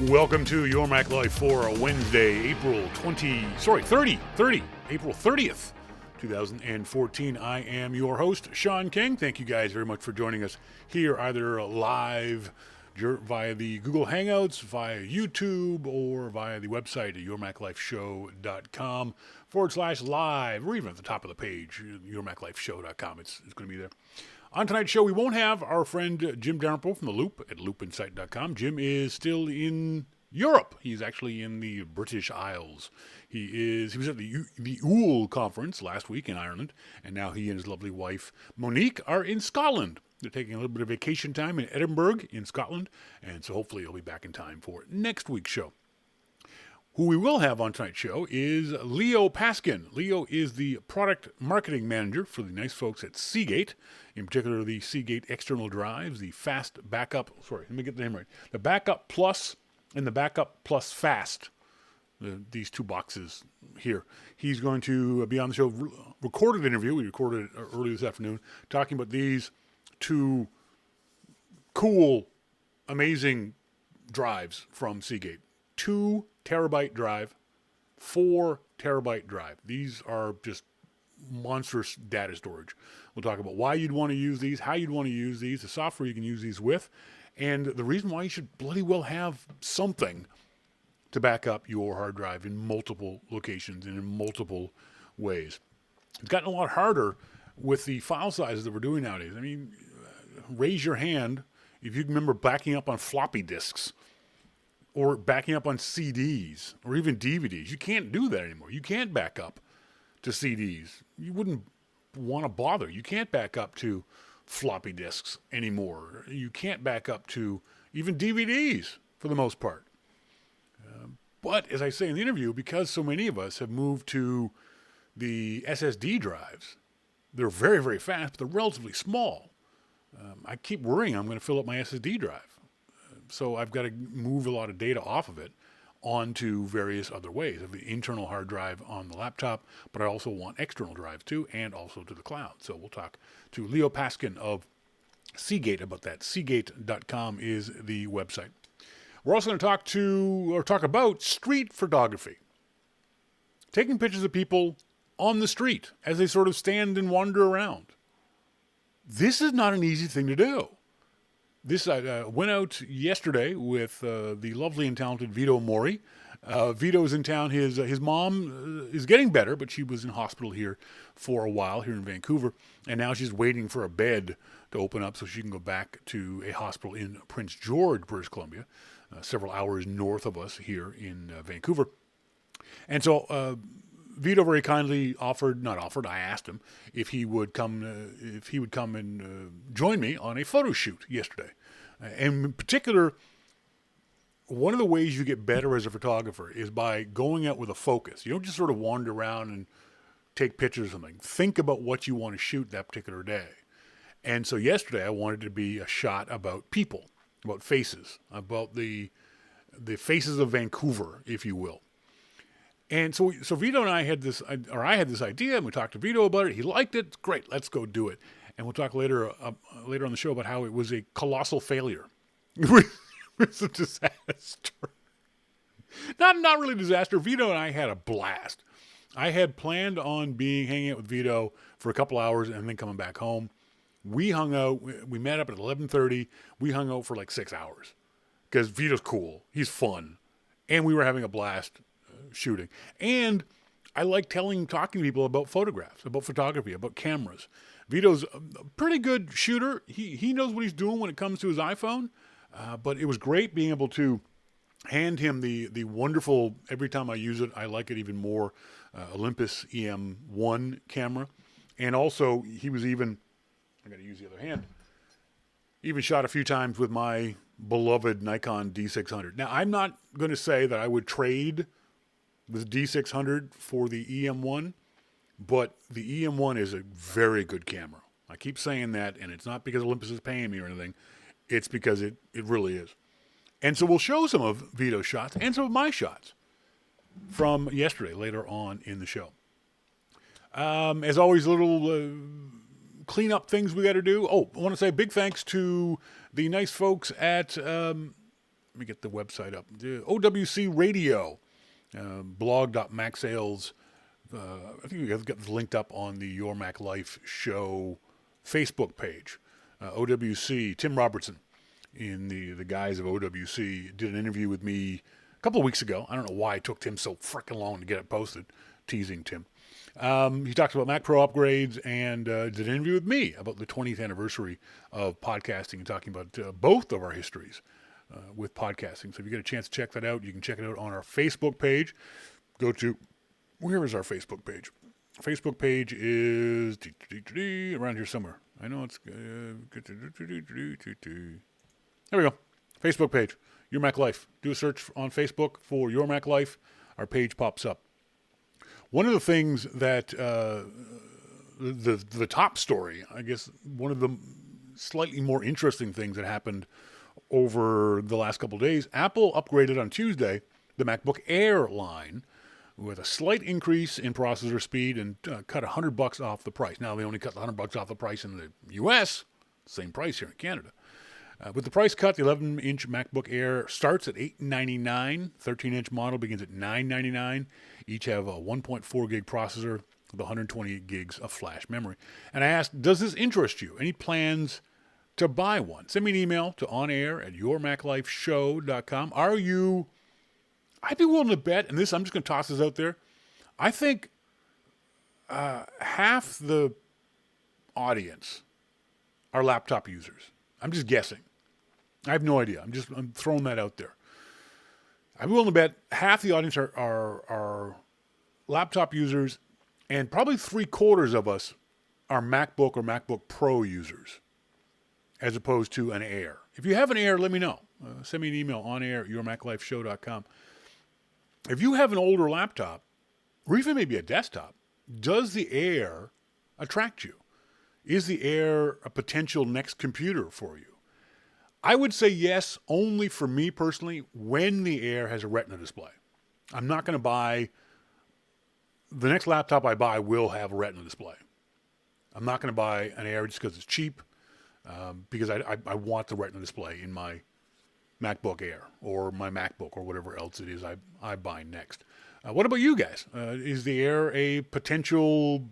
Welcome to Your Mac Life for Wednesday, April 30th, 2014. I am your host, Shawn King. Thank you guys very much for joining us here, either live via the Google Hangouts, via YouTube, or via the website at yourmaclifeshow.com/live, or even at the top of the page, yourmaclifeshow.com. It's going to be there. On tonight's show, we won't have our friend Jim Dalrymple from The Loop at loopinsight.com. Jim is still in Europe. He's actually in the British Isles. He was at the UL conference last week in Ireland, and now he and his lovely wife Monique are in Scotland. They're taking a little bit of vacation time in Edinburgh in Scotland, and so hopefully he'll be back in time for next week's show. Who we will have on tonight's show is Leo Paskin. Leo is the product marketing manager for the nice folks at Seagate, in particular the Seagate external drives, the fast backup, let me get the name right, the backup plus and the backup plus fast, these two boxes here. He's going to be on the show, recorded interview, we recorded it early this afternoon, talking about these two cool, amazing drives from Seagate. 2 terabyte drive, 4 terabyte drive. These are just monstrous data storage. We'll talk about why you'd want to use these, how you'd want to use these, the software you can use these with, and the reason why you should bloody well have something to back up your hard drive in multiple locations and in multiple ways. It's gotten a lot harder with the file sizes that we're doing nowadays. I mean, raise your hand if you can remember backing up on floppy disks or backing up on CDs or even DVDs. You can't do that anymore. You can't back up to CDs. You wouldn't want to bother. You can't back up to floppy disks anymore. You can't back up to even DVDs for the most part. But as I say in the interview, because so many of us have moved to the SSD drives, they're very, very fast, but they're relatively small. I keep worrying I'm going to fill up my SSD drive. So I've got to move a lot of data off of it onto various other ways. I have the internal hard drive on the laptop, but I also want external drives too, and also to the cloud. So we'll talk to Leo Paskin of Seagate about that. Seagate.com is the website. We're also going to talk about street photography. Taking pictures of people on the street as they sort of stand and wander around. This is not an easy thing to do. I went out yesterday with the lovely and talented Vito Mori. Vito's in town. His mom is getting better, but she was in hospital here for a while here in Vancouver, and now she's waiting for a bed to open up so she can go back to a hospital in Prince George, British Columbia, several hours north of us here in Vancouver. And so Vito very kindly I asked him if he would come and join me on a photo shoot yesterday. And in particular, one of the ways you get better as a photographer is by going out with a focus. You don't just sort of wander around and take pictures of something. Think about what you want to shoot that particular day. And so yesterday I wanted to be a shot about people, about faces, about the faces of Vancouver, if you will. And so Vito and I had this idea, and we talked to Vito about it. He liked it. Great, let's go do it. And we'll talk later on the show about how it was a colossal failure. It was a disaster. Not really a disaster. Vito and I had a blast. I had planned on hanging out with Vito for a couple hours and then coming back home. We hung out. We met up at 11:30. We hung out for like 6 hours because Vito's cool. He's fun, and we were having a blast shooting. And I like talking to people about photographs, about photography, about cameras. Vito's a pretty good shooter. He knows what he's doing when it comes to his iPhone, but it was great being able to hand him the wonderful, every time I use it, I like it even more, Olympus EM1 camera. And also, he was even, I got to use the other hand, even shot a few times with my beloved Nikon D600. Now, I'm not going to say that I would trade the D600 for the EM1, but the EM1 is a very good camera. I keep saying that, and it's not because Olympus is paying me or anything. It's because it really is. And so we'll show some of Vito's shots and some of my shots from yesterday later on in the show. As always, little clean up things we got to do. Oh, I want to say big thanks to the nice folks at Let me get the website up. The OWC Radio, blog.macsales. I think we've got this linked up on the Your Mac Life show Facebook page. OWC, Tim Robertson, in the guise of OWC, did an interview with me a couple of weeks ago. I don't know why it took Tim so freaking long to get it posted. Teasing Tim. He talks about Mac Pro upgrades and did an interview with me about the 20th anniversary of podcasting and talking about both of our histories with podcasting. So if you get a chance to check that out, you can check it out on our Facebook page. Go to, where is our Facebook page? Facebook page is around here somewhere. I know it's, there we go. Facebook page, Your Mac Life. Do a search on Facebook for Your Mac Life. Our page pops up. One of the things that the top story, I guess, one of the slightly more interesting things that happened over the last couple of days, Apple upgraded on Tuesday the MacBook Air line with a slight increase in processor speed and cut $100 off the price. Now, they only cut $100 off the price in the U.S., same price here in Canada. With the price cut, the 11-inch MacBook Air starts at $899. 13-inch model begins at $999. Each have a 1.4 gig processor with 128 gigs of flash memory. And I asked, does this interest you? Any plans to buy one? Send me an email to onair@yourmaclifeshow.com. I'd be willing to bet, and this, I'm just going to toss this out there. I think half the audience are laptop users. I'm just guessing. I have no idea. I'm throwing that out there. I'm willing to bet half the audience are laptop users, and probably 3/4 of us are MacBook or MacBook Pro users, as opposed to an Air. If you have an Air, let me know. Send me an email, onair@yourmaclifeshow.com. If you have an older laptop, or even maybe a desktop, does the Air attract you? Is the Air a potential next computer for you? I would say yes, only for me personally, when the Air has a Retina display. I'm not going to buy, the next laptop I buy will have a Retina display. I'm not going to buy an Air just because it's cheap, because I want the Retina display in my MacBook Air or my MacBook or whatever else it is I buy next. What about you guys? Is the Air a potential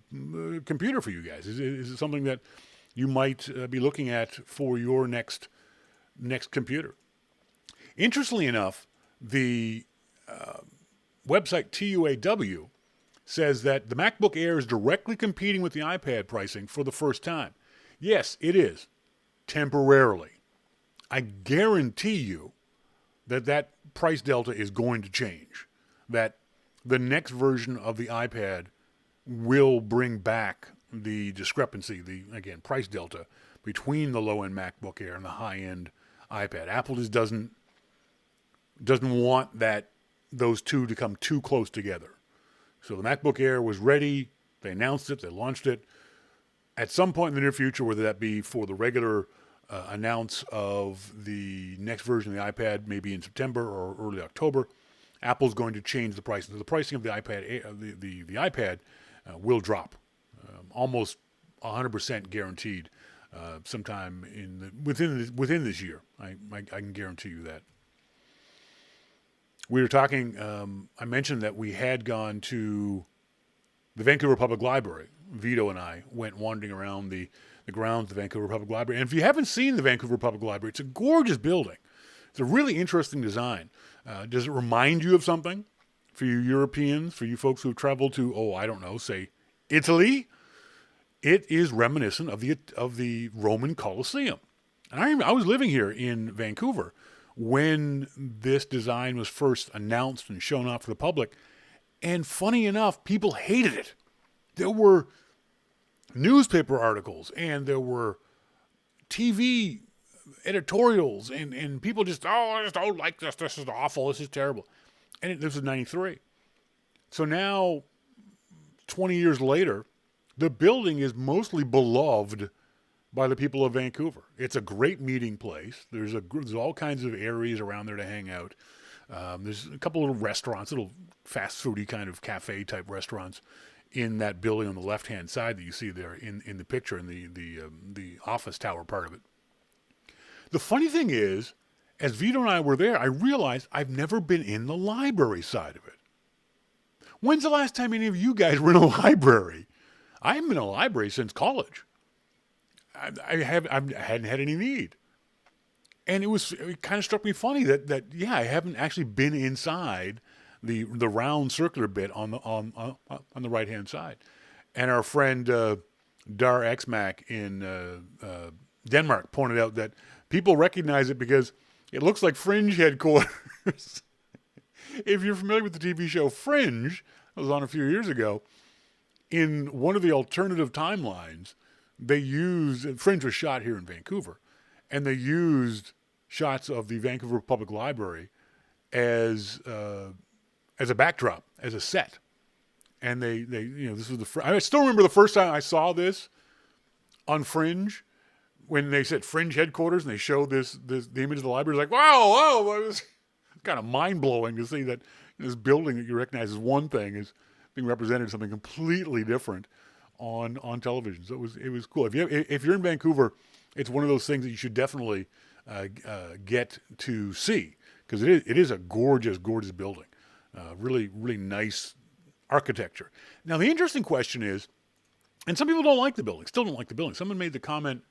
computer for you guys? Is it something that you might be looking at for your next computer? Interestingly enough, the website TUAW says that the MacBook Air is directly competing with the iPad pricing for the first time. Yes, it is. Temporarily. I guarantee you that price delta is going to change. That the next version of the iPad will bring back the discrepancy, again, price delta between the low-end MacBook Air and the high-end iPad. Apple just doesn't want those two to come too close together. So the MacBook Air was ready. They announced it. They launched it. At some point in the near future, whether that be for the regular announce of the next version of the iPad, maybe in September or early October, Apple's going to change the pricing. So the pricing of the iPad, the iPad will drop, almost 100% guaranteed, sometime within this year. I can guarantee you that. We were talking. I mentioned that we had gone to the Vancouver Public Library. Vito and I went wandering around the grounds of the Vancouver Public Library. And if you haven't seen the Vancouver Public Library, it's a gorgeous building. It's a really interesting design. Does it remind you of something? For you Europeans, for you folks who have traveled to, I don't know, say Italy, it is reminiscent of the Roman Colosseum. And I was living here in Vancouver when this design was first announced and shown off to the public. And funny enough, people hated it. There were newspaper articles and there were TV editorials and people just, I just don't like this. This is awful. This is terrible. And this was 93. So now, 20 years later, the building is mostly beloved by the people of Vancouver. It's a great meeting place. There's all kinds of areas around there to hang out. There's a couple little restaurants, little fast foody kind of cafe type restaurants in that building on the left-hand side that you see there in the picture, in the office tower part of it. The funny thing is, as Vito and I were there, I realized I've never been in the library side of it. When's the last time any of you guys were in a library? I haven't been in a library since college. I hadn't had any need. And it kind of struck me funny that I haven't actually been inside the round circular bit on the right hand side. And our friend Dar Xmac in Denmark pointed out that people recognize it because it looks like Fringe headquarters. If you're familiar with the TV show Fringe, that was on a few years ago, in one of the alternative timelines, Fringe was shot here in Vancouver, and they used shots of the Vancouver Public Library as a backdrop, as a set. And this was I still remember the first time I saw this on Fringe, when they said Fringe headquarters and they showed the image of the library. Like, wow, it was kind of mind blowing to see that this building that you recognize as one thing is being represented as something completely different on television. So it was cool. If you're in Vancouver, it's one of those things that you should definitely get to see, because it is a gorgeous, gorgeous building. Really, really nice architecture. Now, the interesting question is, and some people don't like the building, still don't like the building. Someone made the comment,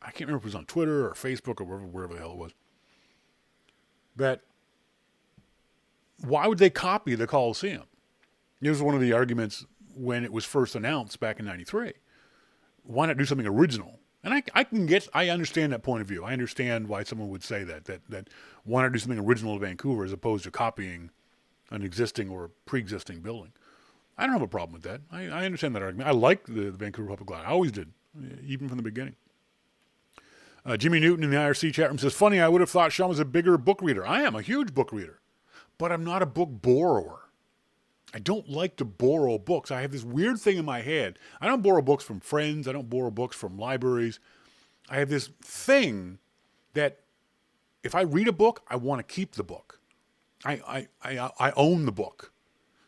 I can't remember if it was on Twitter or Facebook or wherever the hell it was, that why would they copy the Coliseum? It was one of the arguments when it was first announced back in '93. Why not do something original? And I understand that point of view. I understand why someone would say that why not do something original to Vancouver as opposed to copying an existing or pre-existing building. I don't have a problem with that. I understand that argument. I like the Vancouver Public Library. I always did, even from the beginning. Jimmy Newton in the IRC chat room says, funny, I would have thought Shawn was a bigger book reader. I am a huge book reader, but I'm not a book borrower. I don't like to borrow books. I have this weird thing in my head. I don't borrow books from friends. I don't borrow books from libraries. I have this thing that if I read a book, I want to keep the book. I own the book.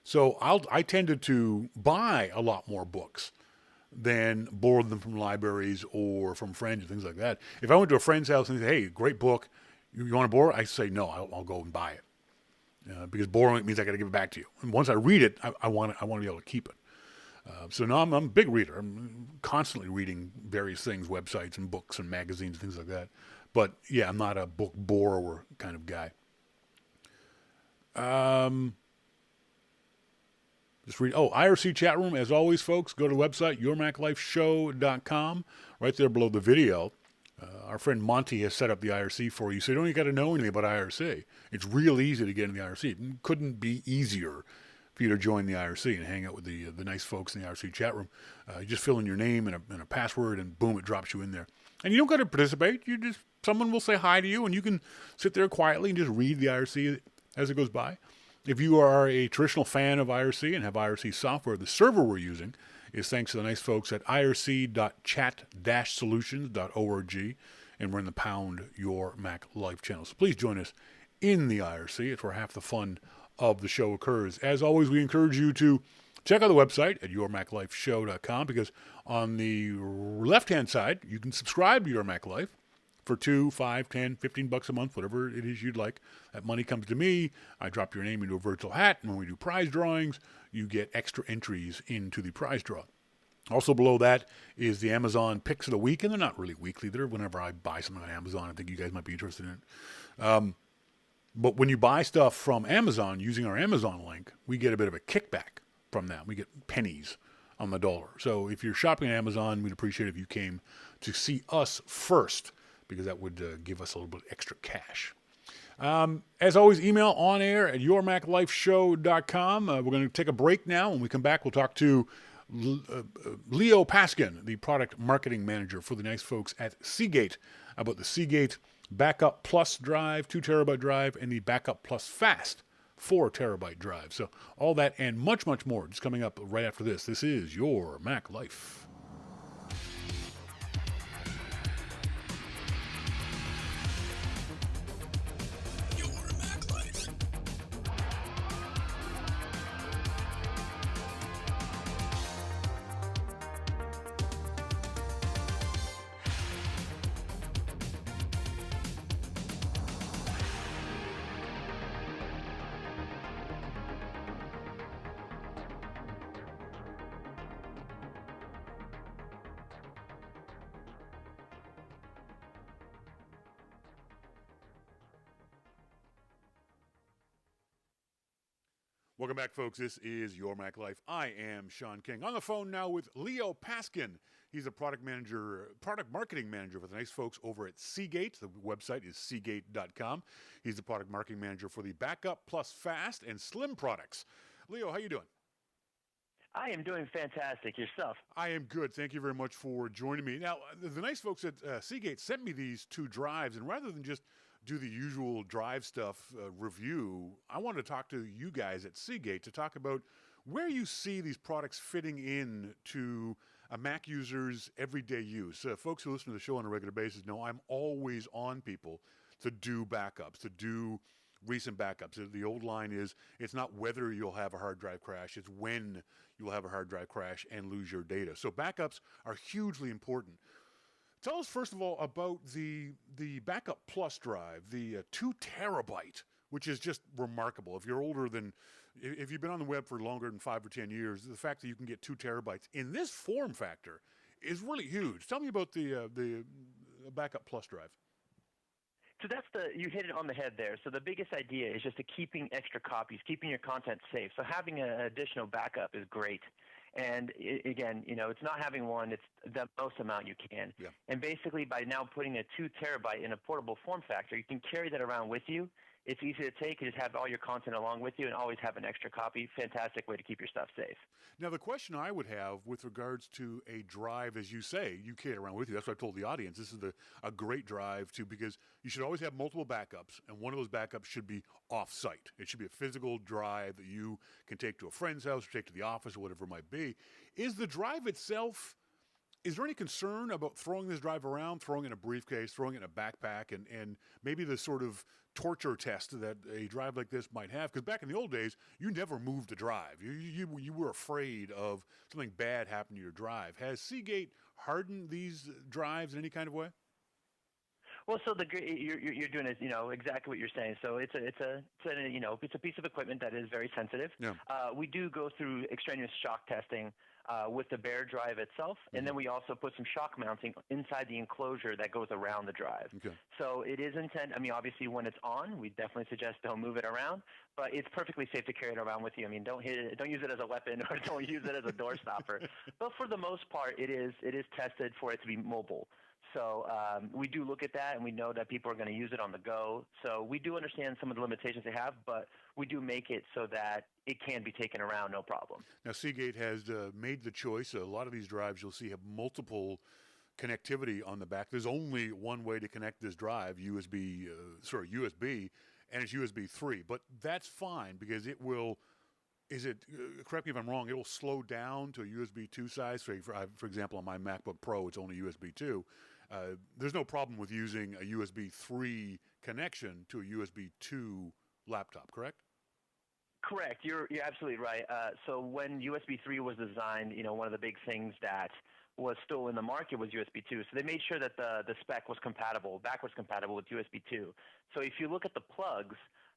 So I tended to buy a lot more books than borrow them from libraries or from friends and things like that. If I went to a friend's house and they say, hey, great book, you want to borrow it? I say, no, I'll go and buy it. Because borrowing it means I got to give it back to you. And once I read it, I want to be able to keep it. So now I'm a big reader. I'm constantly reading various things, websites and books and magazines and things like that. But yeah, I'm not a book borrower kind of guy. Just read. Oh, IRC chat room. As always, folks, go to the website, yourmaclifeshow.com. Right there below the video. Our friend Monty has set up the IRC for you, so you don't even got to know anything about IRC. It's real easy to get in the IRC. It couldn't be easier for you to join the IRC and hang out with the nice folks in the IRC chat room. You just fill in your name and a password, and boom, it drops you in there. And you don't got to participate. Someone will say hi to you, and you can sit there quietly and just read the IRC as it goes by. If you are a traditional fan of IRC and have IRC software, the server we're using is thanks to the nice folks at irc.chat-solutions.org, and we're in the Pound Your Mac Life channel. So please join us in the IRC. It's where half the fun of the show occurs. As always, we encourage you to check out the website at yourmaclifeshow.com, because on the left-hand side, you can subscribe to Your Mac Life for $2, $5, $10, $15 a month, whatever it is you'd like. That money comes to me. I drop your name into a virtual hat, and when we do prize drawings, you get extra entries into the prize draw. Also below that is the Amazon Picks of the Week, and they're not really weekly. They're whenever I buy something on Amazon. I think you guys might be interested in it. But when you buy stuff from Amazon using our Amazon link, we get a bit of a kickback from that. We get pennies on the dollar. So if you're shopping at Amazon, we'd appreciate it if you came to see us first, because that would give us a little bit extra cash. As always, email on air at yourmaclifeshow.com. We're going to take a break now. When we come back, we'll talk to Leo Paskin, the product marketing manager for the nice folks at Seagate, about the Seagate Backup Plus drive, 2 terabyte drive, and the Backup Plus Fast 4 terabyte drive. So all that and much, much more just coming up right after this. This is Your Mac Life. Welcome back, folks. This is Your Mac Life. I am Shawn King. On the phone now with Leo Paskin. He's a product marketing manager for the nice folks over at Seagate. The website is seagate.com. He's the product marketing manager for the Backup Plus Fast and Slim products. Leo, how you doing? I am doing fantastic. Yourself? I am good. Thank you very much for joining me. Now, the nice folks at Seagate sent me these two drives, and rather than just do the usual drive stuff review, I wanted to talk to you guys at Seagate to talk about where you see these products fitting in to a Mac user's everyday use. Folks who listen to the show on a regular basis know I'm always on people to do backups, to do recent backups. The old line is, it's not whether you'll have a hard drive crash, it's when you'll have a hard drive crash and lose your data. So backups are hugely important. Tell us, first of all, about the Backup Plus drive, the 2 terabyte, which is just remarkable. If you've been on the web for longer than 5 or 10 years, the fact that you can get 2 terabytes in this form factor is really huge. Tell me about the Backup Plus drive. So you hit it on the head there. So the biggest idea is just keeping extra copies, keeping your content safe. So having an additional backup is great. And again, it's not having one, it's the most amount you can. Yeah. And basically by now putting a 2 terabyte in a portable form factor, you can carry that around with you. It's easy to take. You just have all your content along with you and always have an extra copy. Fantastic way to keep your stuff safe. Now, the question I would have with regards to a drive, as you say, you carry it around with you. That's what I told the audience. This is a great drive, too, because you should always have multiple backups, and one of those backups should be off-site. It should be a physical drive that you can take to a friend's house or take to the office or whatever it might be. Is the drive itself... Is there any concern about throwing this drive around, throwing it in a briefcase, throwing it in a backpack, and maybe the sort of torture test that a drive like this might have? Because back in the old days, you never moved the drive. You were afraid of something bad happening to your drive. Has Seagate hardened these drives in any kind of way? Well, so you're doing is exactly what you're saying. So it's a piece of equipment that is very sensitive. Yeah. We do go through extraneous shock testing with the bare drive itself, and then we also put some shock mounting inside the enclosure that goes around the drive. Okay. So it is intended. I mean, obviously, when it's on, we definitely suggest don't move it around, but it's perfectly safe to carry it around with you. I mean, don't use it as a weapon or don't use it as a door stopper. But for the most part, it is tested for it to be mobile. So we do look at that, and we know that people are going to use it on the go. So we do understand some of the limitations they have, but we do make it so that it can be taken around, no problem. Now, Seagate has made the choice. A lot of these drives you'll see have multiple connectivity on the back. There's only one way to connect this drive, USB, and it's USB 3. But that's fine because it will... correct me if I'm wrong, it will slow down to a USB 2 size. For example, on my MacBook Pro, it's only USB 2. There's no problem with using a USB 3 connection to a USB 2 laptop, correct? Correct. You're absolutely right. So when USB 3 was designed, one of the big things that was still in the market was USB 2. So they made sure that the spec was backwards compatible with USB 2. So if you look at the plugs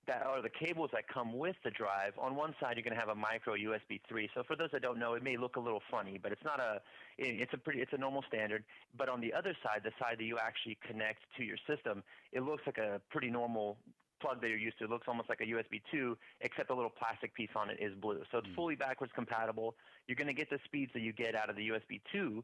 that are the cables that come with the drive, on one side you're going to have a micro USB 3. So for those that don't know, it may look a little funny, but it's a normal standard. But on the other side, the side that you actually connect to your system, it looks like a pretty normal plug that you're used to. It looks almost like a USB 2, except the little plastic piece on it is blue. So it's fully backwards compatible. You're going to get the speeds that you get out of the USB 2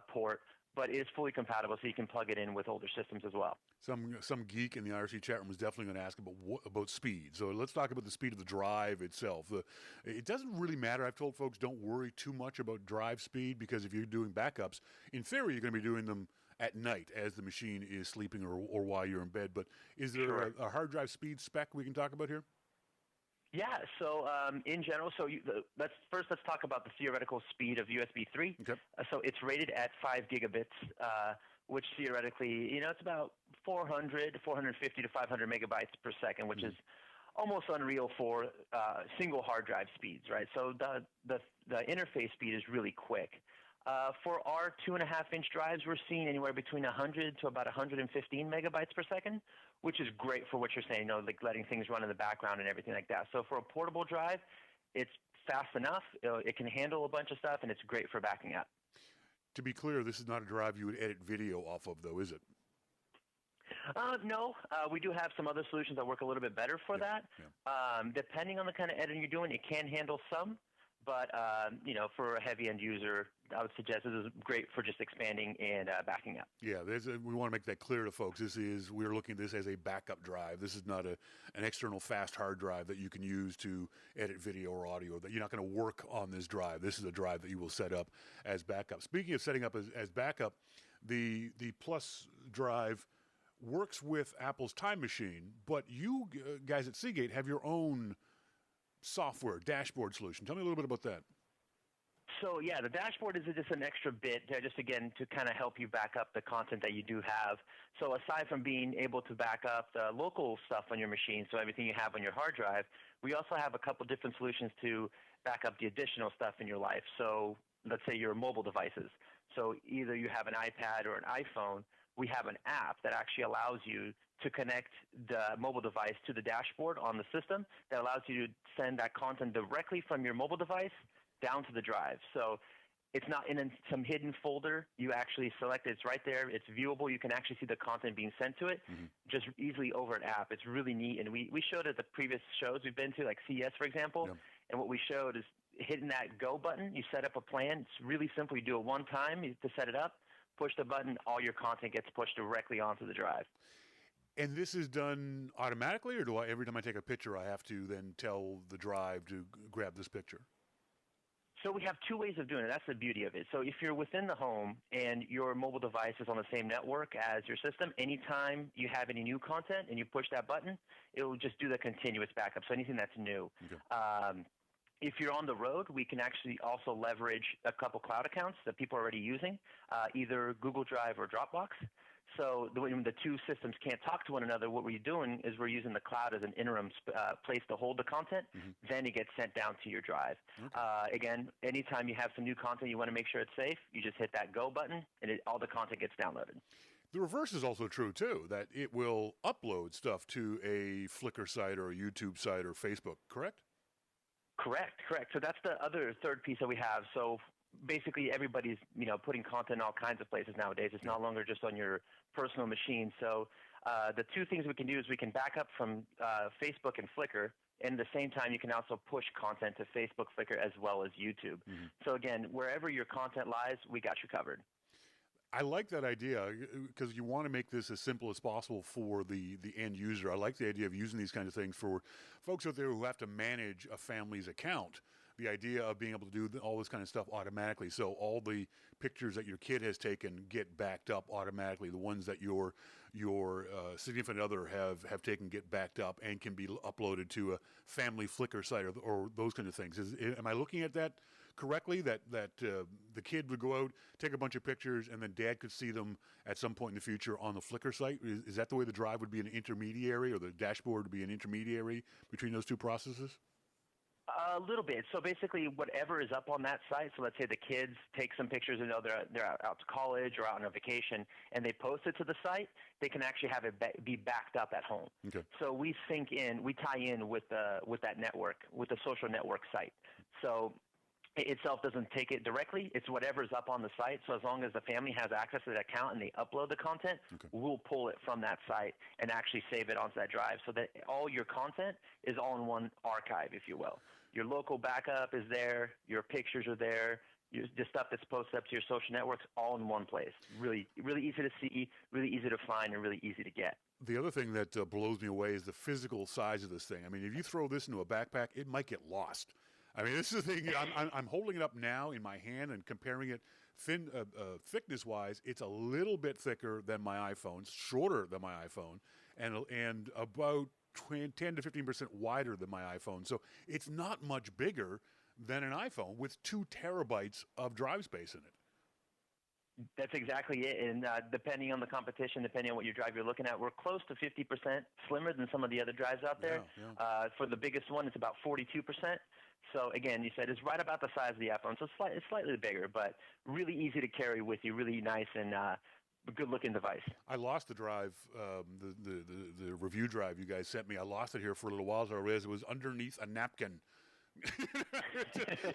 port, but it is fully compatible, so you can plug it in with older systems as well. Some geek in the IRC chat room is definitely going to ask about speed. So let's talk about the speed of the drive itself. It doesn't really matter. I've told folks don't worry too much about drive speed because if you're doing backups, in theory you're going to be doing them at night as the machine is sleeping or while you're in bed. But is there a hard drive speed spec we can talk about here? Yeah, so in general, let's talk about the theoretical speed of USB 3. Okay. So it's rated at 5 gigabits, which theoretically, it's about 450 to 500 megabytes per second, which is almost unreal for single hard drive speeds, right? So the interface speed is really quick. For our 2.5-inch drives, we're seeing anywhere between 100 to about 115 megabytes per second, which is great for what you're saying, like letting things run in the background and everything like that. So for a portable drive, it's fast enough. It can handle a bunch of stuff, and it's great for backing up. To be clear, this is not a drive you would edit video off of, though, is it? No, we do have some other solutions that work a little bit better for that. Depending on the kind of editing you're doing, it can handle some. But for a heavy end user, I would suggest this is great for just expanding and backing up. Yeah, we want to make that clear to folks. We're looking at this as a backup drive. This is not an external fast hard drive that you can use to edit video or audio. That you're not going to work on this drive. This is a drive that you will set up as backup. Speaking of setting up as backup, the Plus drive works with Apple's Time Machine, but you guys at Seagate have your own software dashboard solution. Tell me a little bit about that. So yeah, the dashboard is just an extra bit there, just again to kind of help you back up the content that you do have. So aside from being able to back up the local stuff on your machine, so everything you have on your hard drive, we also have a couple different solutions to back up the additional stuff in your life. So let's say your mobile devices. So either you have an iPad or an iPhone, we have an app that actually allows you to connect the mobile device to the dashboard on the system that allows you to send that content directly from your mobile device down to the drive. So it's not in some hidden folder. You actually select it. It's right there. It's viewable. You can actually see the content being sent to it just easily over an app. It's really neat. And we showed at the previous shows we've been to, like CES, for example. And what we showed is hitting that go button. You set up a plan. It's really simple. You do it one time to set it up. Push the button. All your content gets pushed directly onto the drive. And this is done automatically, or do every time I take a picture, I have to then tell the drive to grab this picture? So we have two ways of doing it. That's the beauty of it. So if you're within the home and your mobile device is on the same network as your system, anytime you have any new content and you push that button, it will just do the continuous backup. So anything that's new. Okay. If you're on the road, we can actually also leverage a couple cloud accounts that people are already using, either Google Drive or Dropbox. So when the two systems can't talk to one another, what we're doing is we're using the cloud as an interim place to hold the content. Then it gets sent down to your drive. Okay. Again, anytime you have some new content you want to make sure it's safe, you just hit that go button, and all the content gets downloaded. The reverse is also true, too, that it will upload stuff to a Flickr site or a YouTube site or Facebook, correct? Correct. So that's the other third piece that we have. So basically everybody's, putting content in all kinds of places nowadays. It's no longer just on your personal machine. So the two things we can do is we can back up from Facebook and Flickr, and at the same time you can also push content to Facebook, Flickr, as well as YouTube. So again, wherever your content lies, we got you covered. I like that idea because you want to make this as simple as possible for the end user. I like the idea of using these kinds of things for folks out there who have to manage a family's account. The idea of being able to do all this kind of stuff automatically. So all the pictures that your kid has taken get backed up automatically. The ones that your significant other have taken get backed up and can be uploaded to a family Flickr site or those kind of things. Am I looking at that correctly? That the kid would go out, take a bunch of pictures, and then dad could see them at some point in the future on the Flickr site? Is that the way the drive would be an intermediary, or the dashboard would be an intermediary between those two processes? A little bit. So basically, whatever is up on that site. So let's say the kids take some pictures, they're out to college or out on a vacation, and they post it to the site. They can actually have it be backed up at home. Okay. So we tie in with that network, with the social network site. So it itself doesn't take it directly. It's whatever's up on the site. So as long as the family has access to that account and they upload the content, we'll pull it from that site and actually save it onto that drive so that all your content is all in one archive, if you will. Your local backup is there. Your pictures are there. The stuff that's posted up to your social networks, all in one place. Really, really easy to see, really easy to find, and really easy to get. The other thing that blows me away is the physical size of this thing. I mean, if you throw this into a backpack, it might get lost. I mean, this is the thing. I'm holding it up now in my hand and comparing it thickness-wise. It's a little bit thicker than my iPhone, shorter than my iPhone, and about 10 to 15% wider than my iPhone. So it's not much bigger than an iPhone with 2 terabytes of drive space in it. That's exactly it. And depending on the competition, depending on what your drive you're looking at, we're close to 50% slimmer than some of the other drives out there. Yeah. For the biggest one, it's about 42%. So again, you said it's right about the size of the iPhone. So it's slightly bigger, but really easy to carry with you, really nice and good-looking device. I lost the drive, the review drive you guys sent me. I lost it here for a little while. So I realized it was underneath a napkin.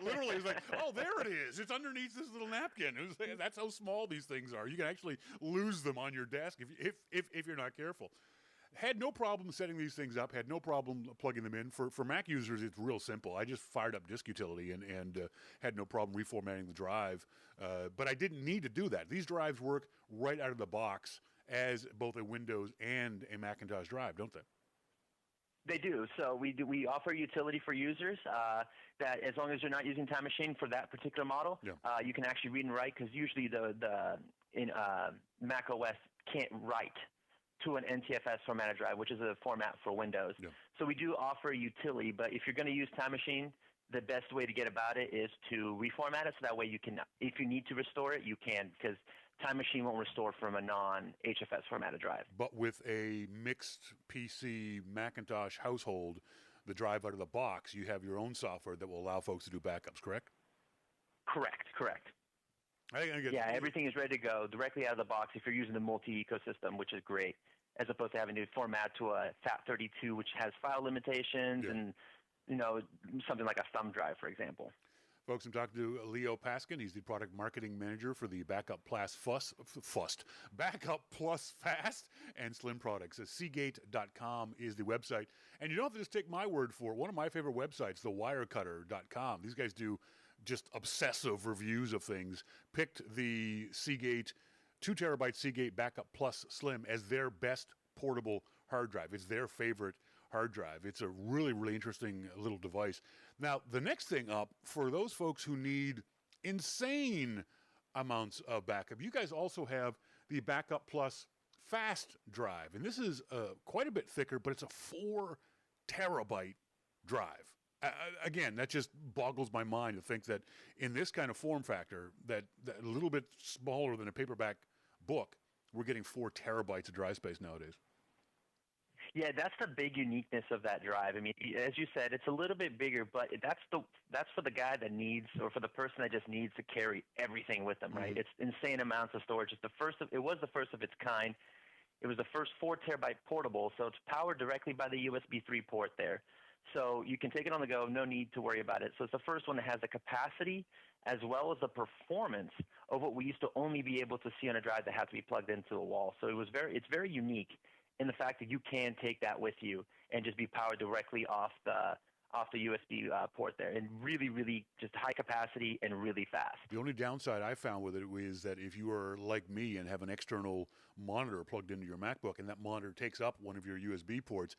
Literally, it's like, oh, there it is. It's underneath this little napkin. That's how small these things are. You can actually lose them on your desk if you're not careful. Had no problem setting these things up. Had no problem plugging them in. For Mac users, it's real simple. I just fired up Disk Utility and had no problem reformatting the drive. But I didn't need to do that. These drives work right out of the box as both a Windows and a Macintosh drive, don't they? They do. So we offer utility for users that as long as you're not using Time Machine for that particular model, you can actually read and write, because usually the Mac OS can't write to an NTFS formatted drive, which is a format for Windows. Yeah. So we do offer utility, but if you're going to use Time Machine, the best way to get about it is to reformat it, so that way you can, if you need to restore it, you can, because Time Machine won't restore from a non-HFS formatted drive. But with a mixed PC Macintosh household, the drive out of the box, you have your own software that will allow folks to do backups, correct? Correct. Everything is ready to go directly out of the box if you're using the multi-ecosystem, which is great, as opposed to having to format to a FAT32, which has file limitations and, something like a thumb drive, for example. Folks, I'm talking to Leo Paskin. He's the product marketing manager for the Backup Plus Backup Plus Fast and Slim products. Seagate.com is the website. And you don't have to just take my word for it. One of my favorite websites, thewirecutter.com. These guys do just obsessive reviews of things. Picked the Seagate, 2 terabyte Seagate Backup Plus Slim as their best portable hard drive. It's their favorite hard drive. It's a really, really interesting little device. Now, the next thing up, for those folks who need insane amounts of backup, you guys also have the Backup Plus Fast drive. And this is quite a bit thicker, but it's a 4 terabyte drive. Again, that just boggles my mind to think that in this kind of form factor, that a little bit smaller than a paperback book, we're getting 4 terabytes of drive space nowadays. Yeah, that's the big uniqueness of that drive. I mean, as you said, it's a little bit bigger, but that's for the guy that needs, or for the person that just needs to carry everything with them, right? Mm-hmm. It's insane amounts of storage. It was the first of its kind. It was the first 4 terabyte portable, so it's powered directly by the USB 3 port there. So you can take it on the go, no need to worry about it. So it's the first one that has the capacity as well as the performance of what we used to only be able to see on a drive that had to be plugged into a wall. So it's very unique in the fact that you can take that with you and just be powered directly off the USB port there, and really, really just high capacity and really fast. The only downside I found with it is that if you are like me and have an external monitor plugged into your MacBook and that monitor takes up one of your USB ports,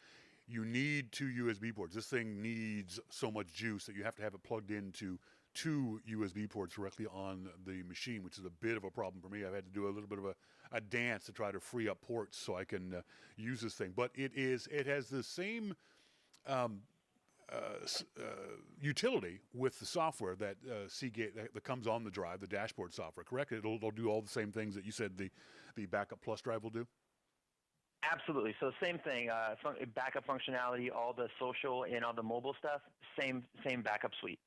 you need 2 USB ports. This thing needs so much juice that you have to have it plugged into 2 USB ports directly on the machine, which is a bit of a problem for me. I've had to do a little bit of a dance to try to free up ports so I can use this thing. But it has the same utility with the software that Seagate that comes on the drive, the dashboard software, correct? It'll do all the same things that you said the Backup Plus drive will do? Absolutely. So same thing, backup functionality, all the social and all the mobile stuff, same backup suite.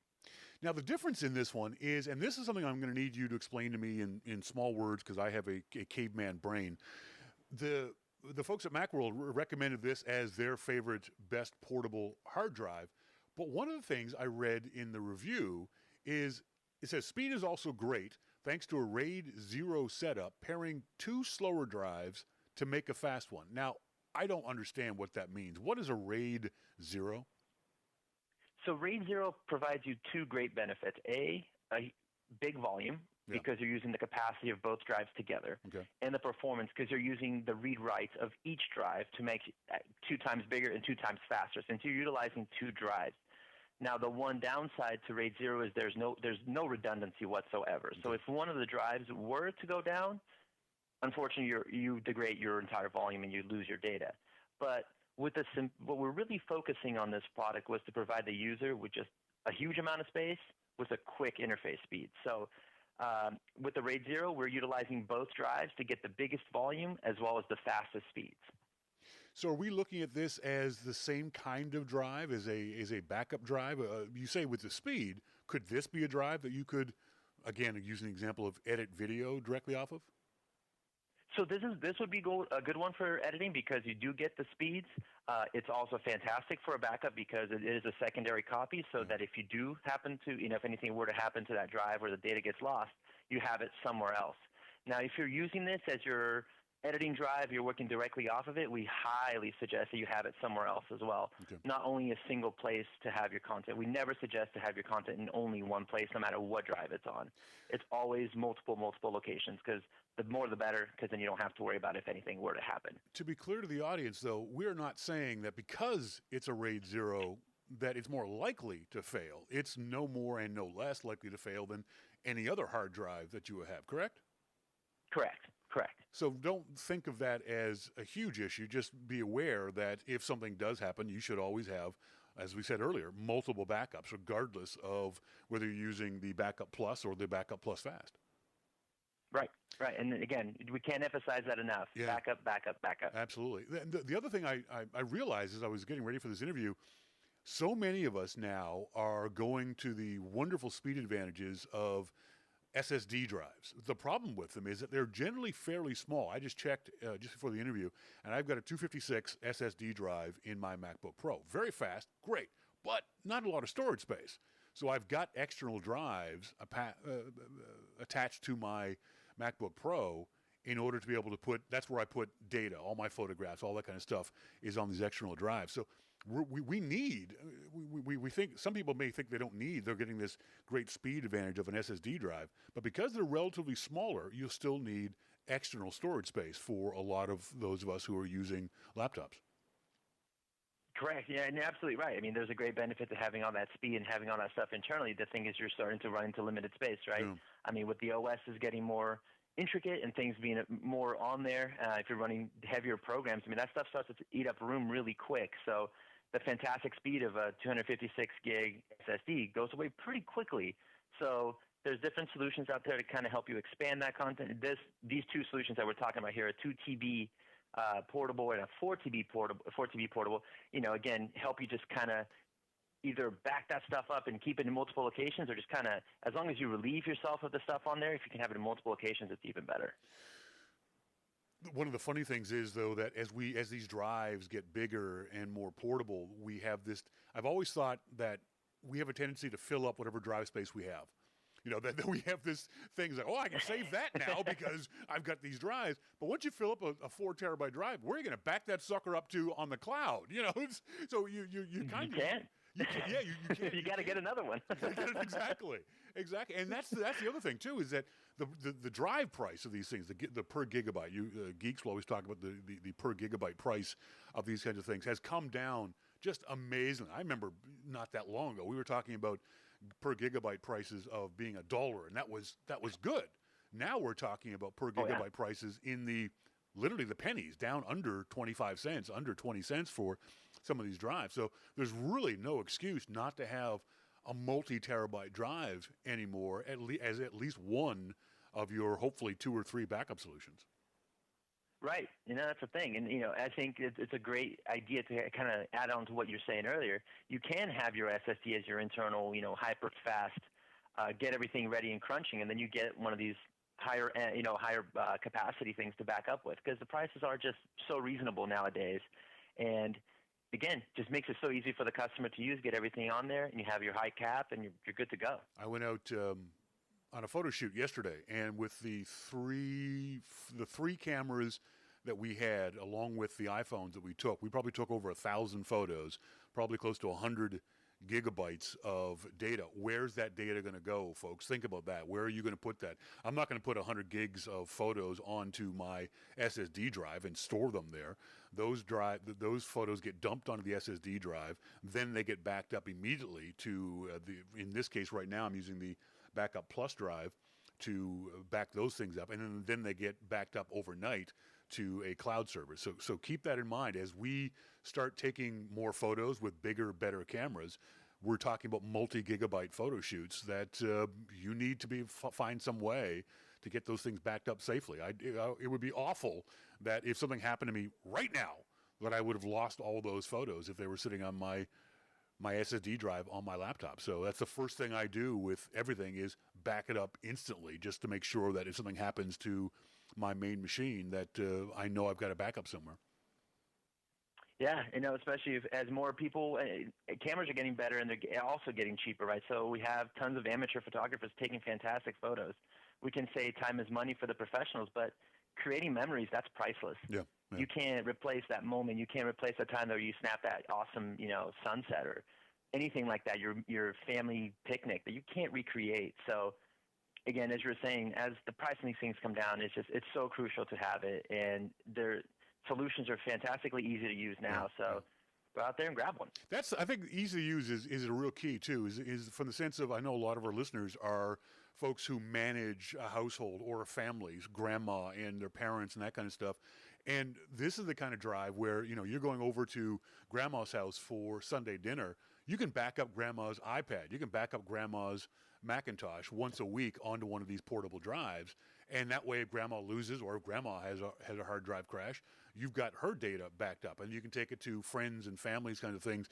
Now, the difference in this one is, and this is something I'm going to need you to explain to me in small words because I have a caveman brain. The folks at Macworld recommended this as their favorite, best portable hard drive. But one of the things I read in the review is it says speed is also great thanks to a RAID 0 setup pairing 2 slower drives to make a fast one. Now, I don't understand what that means. What is a RAID 0? So RAID 0 provides you 2 great benefits. A big volume, because you're using the capacity of both drives together, and the performance, because you're using the read-writes of each drive to make it 2 times bigger and 2 times faster, since you're utilizing 2 drives. Now, the one downside to RAID 0 is there's no redundancy whatsoever. So if one of the drives were to go down, unfortunately, you degrade your entire volume and you lose your data. But with what we're really focusing on this product was to provide the user with just a huge amount of space with a quick interface speed. So with the RAID 0, we're utilizing both drives to get the biggest volume as well as the fastest speeds. So are we looking at this as the same kind of drive as a backup drive? You say with the speed, could this be a drive that you could, again, use an example of edit video directly off of? So this would be a good one for editing because you do get the speeds. It's also fantastic for a backup because it is a secondary copy, so that if you do happen to, if anything were to happen to that drive or the data gets lost, you have it somewhere else. Now, if you're using this as your editing drive, you're working directly off of it, we highly suggest that you have it somewhere else as well. Okay. Not only a single place to have your content. We never suggest to have your content in only one place, no matter what drive it's on. It's always multiple locations because the more the better, because then you don't have to worry about if anything were to happen. To be clear to the audience, though, we're not saying that because it's a RAID 0 that it's more likely to fail. It's no more and no less likely to fail than any other hard drive that you would have, correct? Correct. So don't think of that as a huge issue. Just be aware that if something does happen, you should always have, as we said earlier, multiple backups, regardless of whether you're using the Backup Plus or the Backup Plus Fast. Right. And again, we can't emphasize that enough. Yeah. Backup. Absolutely. The other thing I realized as I was getting ready for this interview, so many of us now are going to the wonderful speed advantages of SSD drives. The problem with them is that they're generally fairly small. I just checked just before the interview, and I've got a 256 SSD drive in my MacBook Pro. Very fast, great, but not a lot of storage space. So I've got external drives attached to my MacBook Pro in order to be able to that's where I put data, all my photographs, all that kind of stuff is on these external drives. So we think, some people may think they don't need, they're getting this great speed advantage of an SSD drive, but because they're relatively smaller, you'll still need external storage space for a lot of those of us who are using laptops. Correct. Yeah, and you're absolutely right. I mean, there's a great benefit to having all that speed and having all that stuff internally. The thing is, you're starting to run into limited space, right? Yeah. I mean, with the OS is getting more intricate and things being more on there, if you're running heavier programs, I mean, that stuff starts to eat up room really quick. So the fantastic speed of a 256 gig SSD goes away pretty quickly. So there's different solutions out there to kind of help you expand that content. These two solutions that we're talking about here, a 2 TB portable and a 4 TB portable, again, help you just kind of either back that stuff up and keep it in multiple locations, or just kind of, as long as you relieve yourself of the stuff on there, if you can have it in multiple locations, it's even better. One of the funny things is, though, that as these drives get bigger and more portable, we have this. I've always thought that we have a tendency to fill up whatever drive space we have. That we have this thing like, I can save that now because I've got these drives. But once you fill up a 4 terabyte drive, where are you going to back that sucker up to on the cloud? So you kind of can't. You can't. You got to get another one. Exactly. And that's the other thing too, is that the drive price of these things, the per gigabyte. Geeks will always talk about the per gigabyte price of these kinds of things has come down just amazingly. I remember not that long ago we were talking about per gigabyte prices of being $1, and that was good. Now we're talking about per gigabyte prices in literally the pennies, down under 25 cents, under 20 cents for some of these drives. So there's really no excuse not to have a multi-terabyte drive anymore, as at least one of your hopefully 2 or 3 backup solutions. Right. That's the thing. And, I think it's a great idea to kind of add on to what you're saying earlier. You can have your SSD as your internal, hyper fast, get everything ready and crunching, and then you get one of these higher capacity things to back up with, because the prices are just so reasonable nowadays. And again, just makes it so easy for the customer to use, get everything on there, and you have your high cap, and you're good to go. I went out on a photo shoot yesterday, and with the three cameras that we had, along with the iPhones that we probably took over 1,000 photos, probably close to 100 gigabytes of data. Where's that data going to go, folks? Think about that. Where are you going to put that? I'm not going to put 100 gigs of photos onto my SSD drive and store them there. Those photos get dumped onto the SSD drive, then they get backed up immediately to in this case right now I'm using the Backup Plus drive to back those things up, and then they get backed up overnight to a cloud server. So keep that in mind as we start taking more photos with bigger, better cameras. We're talking about multi-gigabyte photo shoots that you need to find some way to get those things backed up safely. It would be awful that if something happened to me right now, that I would have lost all those photos if they were sitting on my SSD drive on my laptop. So that's the first thing I do with everything is back it up instantly, just to make sure that if something happens to my main machine that I know I've got a backup somewhere. Yeah, especially as more people, cameras are getting better and they're also getting cheaper, right? So we have tons of amateur photographers taking fantastic photos. We can say time is money for the professionals, but creating memories, that's priceless. Yeah, yeah. You can't replace that moment. You can't replace the time that you snap that awesome, sunset or anything like that, your family picnic that you can't recreate. So again, as you were saying, as the price of these things come down, it's so crucial to have it. And solutions are fantastically easy to use now. So go out there and grab one. I think easy to use is a real key too, is from the sense of, I know a lot of our listeners are folks who manage a household or a family's grandma and their parents and that kind of stuff. And this is the kind of drive where, you're going over to grandma's house for Sunday dinner. You can back up grandma's iPad. You can back up grandma's Macintosh once a week onto one of these portable drives. And that way, if grandma loses or if grandma has a hard drive crash, you've got her data backed up, and you can take it to friends and families, kind of things,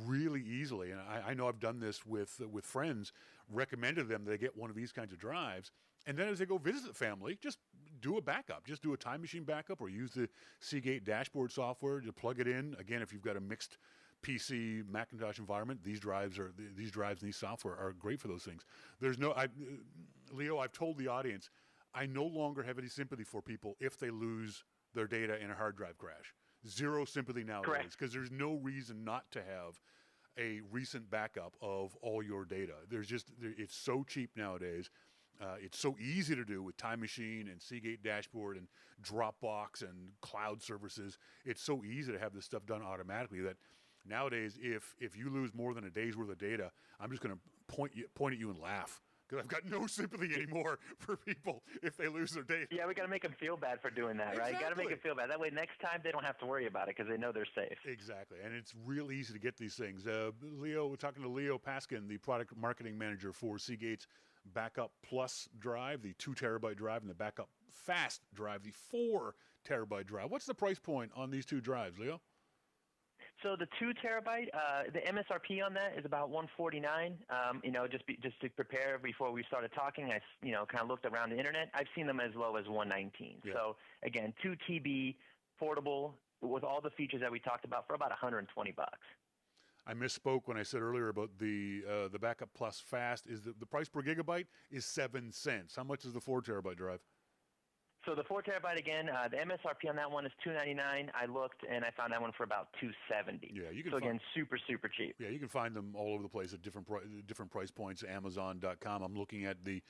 really easily. And I know I've done this with friends, recommended them they get one of these kinds of drives. And then as they go visit the family, just do a backup. Just do a time machine backup or use the Seagate dashboard software to plug it in. Again, if you've got a mixed PC Macintosh environment, these drives and these software are great for those things. Leo, I've told the audience, I no longer have any sympathy for people if they lose their data in a hard drive crash. Zero sympathy nowadays, because there's no reason not to have a recent backup of all your data. It's so cheap nowadays. It's so easy to do with Time Machine and Seagate Dashboard and Dropbox and cloud services. It's so easy to have this stuff done automatically that nowadays, if you lose more than a day's worth of data, I'm just going to point at you and laugh, because I've got no sympathy anymore for people if they lose their data. Yeah, we got to make them feel bad for doing that, right? Got to make them feel bad. That way, next time they don't have to worry about it because they know they're safe. Exactly, and it's real easy to get these things. Leo, we're talking to Leo Paskin, the product marketing manager for Seagate's Backup Plus drive, the 2 terabyte drive, and the Backup Fast drive, the 4 terabyte drive. What's the price point on these two drives, Leo? So the 2 terabyte, the MSRP on that is about $149. Just to prepare before we started talking, I kind of looked around the internet. I've seen them as low as $119. Yeah. So again, 2 TB, portable, with all the features that we talked about, for about $120. I misspoke when I said earlier about the Backup Plus Fast. Is the price per gigabyte is 7 cents. How much is the 4 terabyte drive? So the 4 terabyte again, the MSRP on that one is $299. I looked and I found that one for about $270. Yeah, you can. So again, super cheap. Yeah, you can find them all over the place at different price points. Amazon.com. I'm looking at the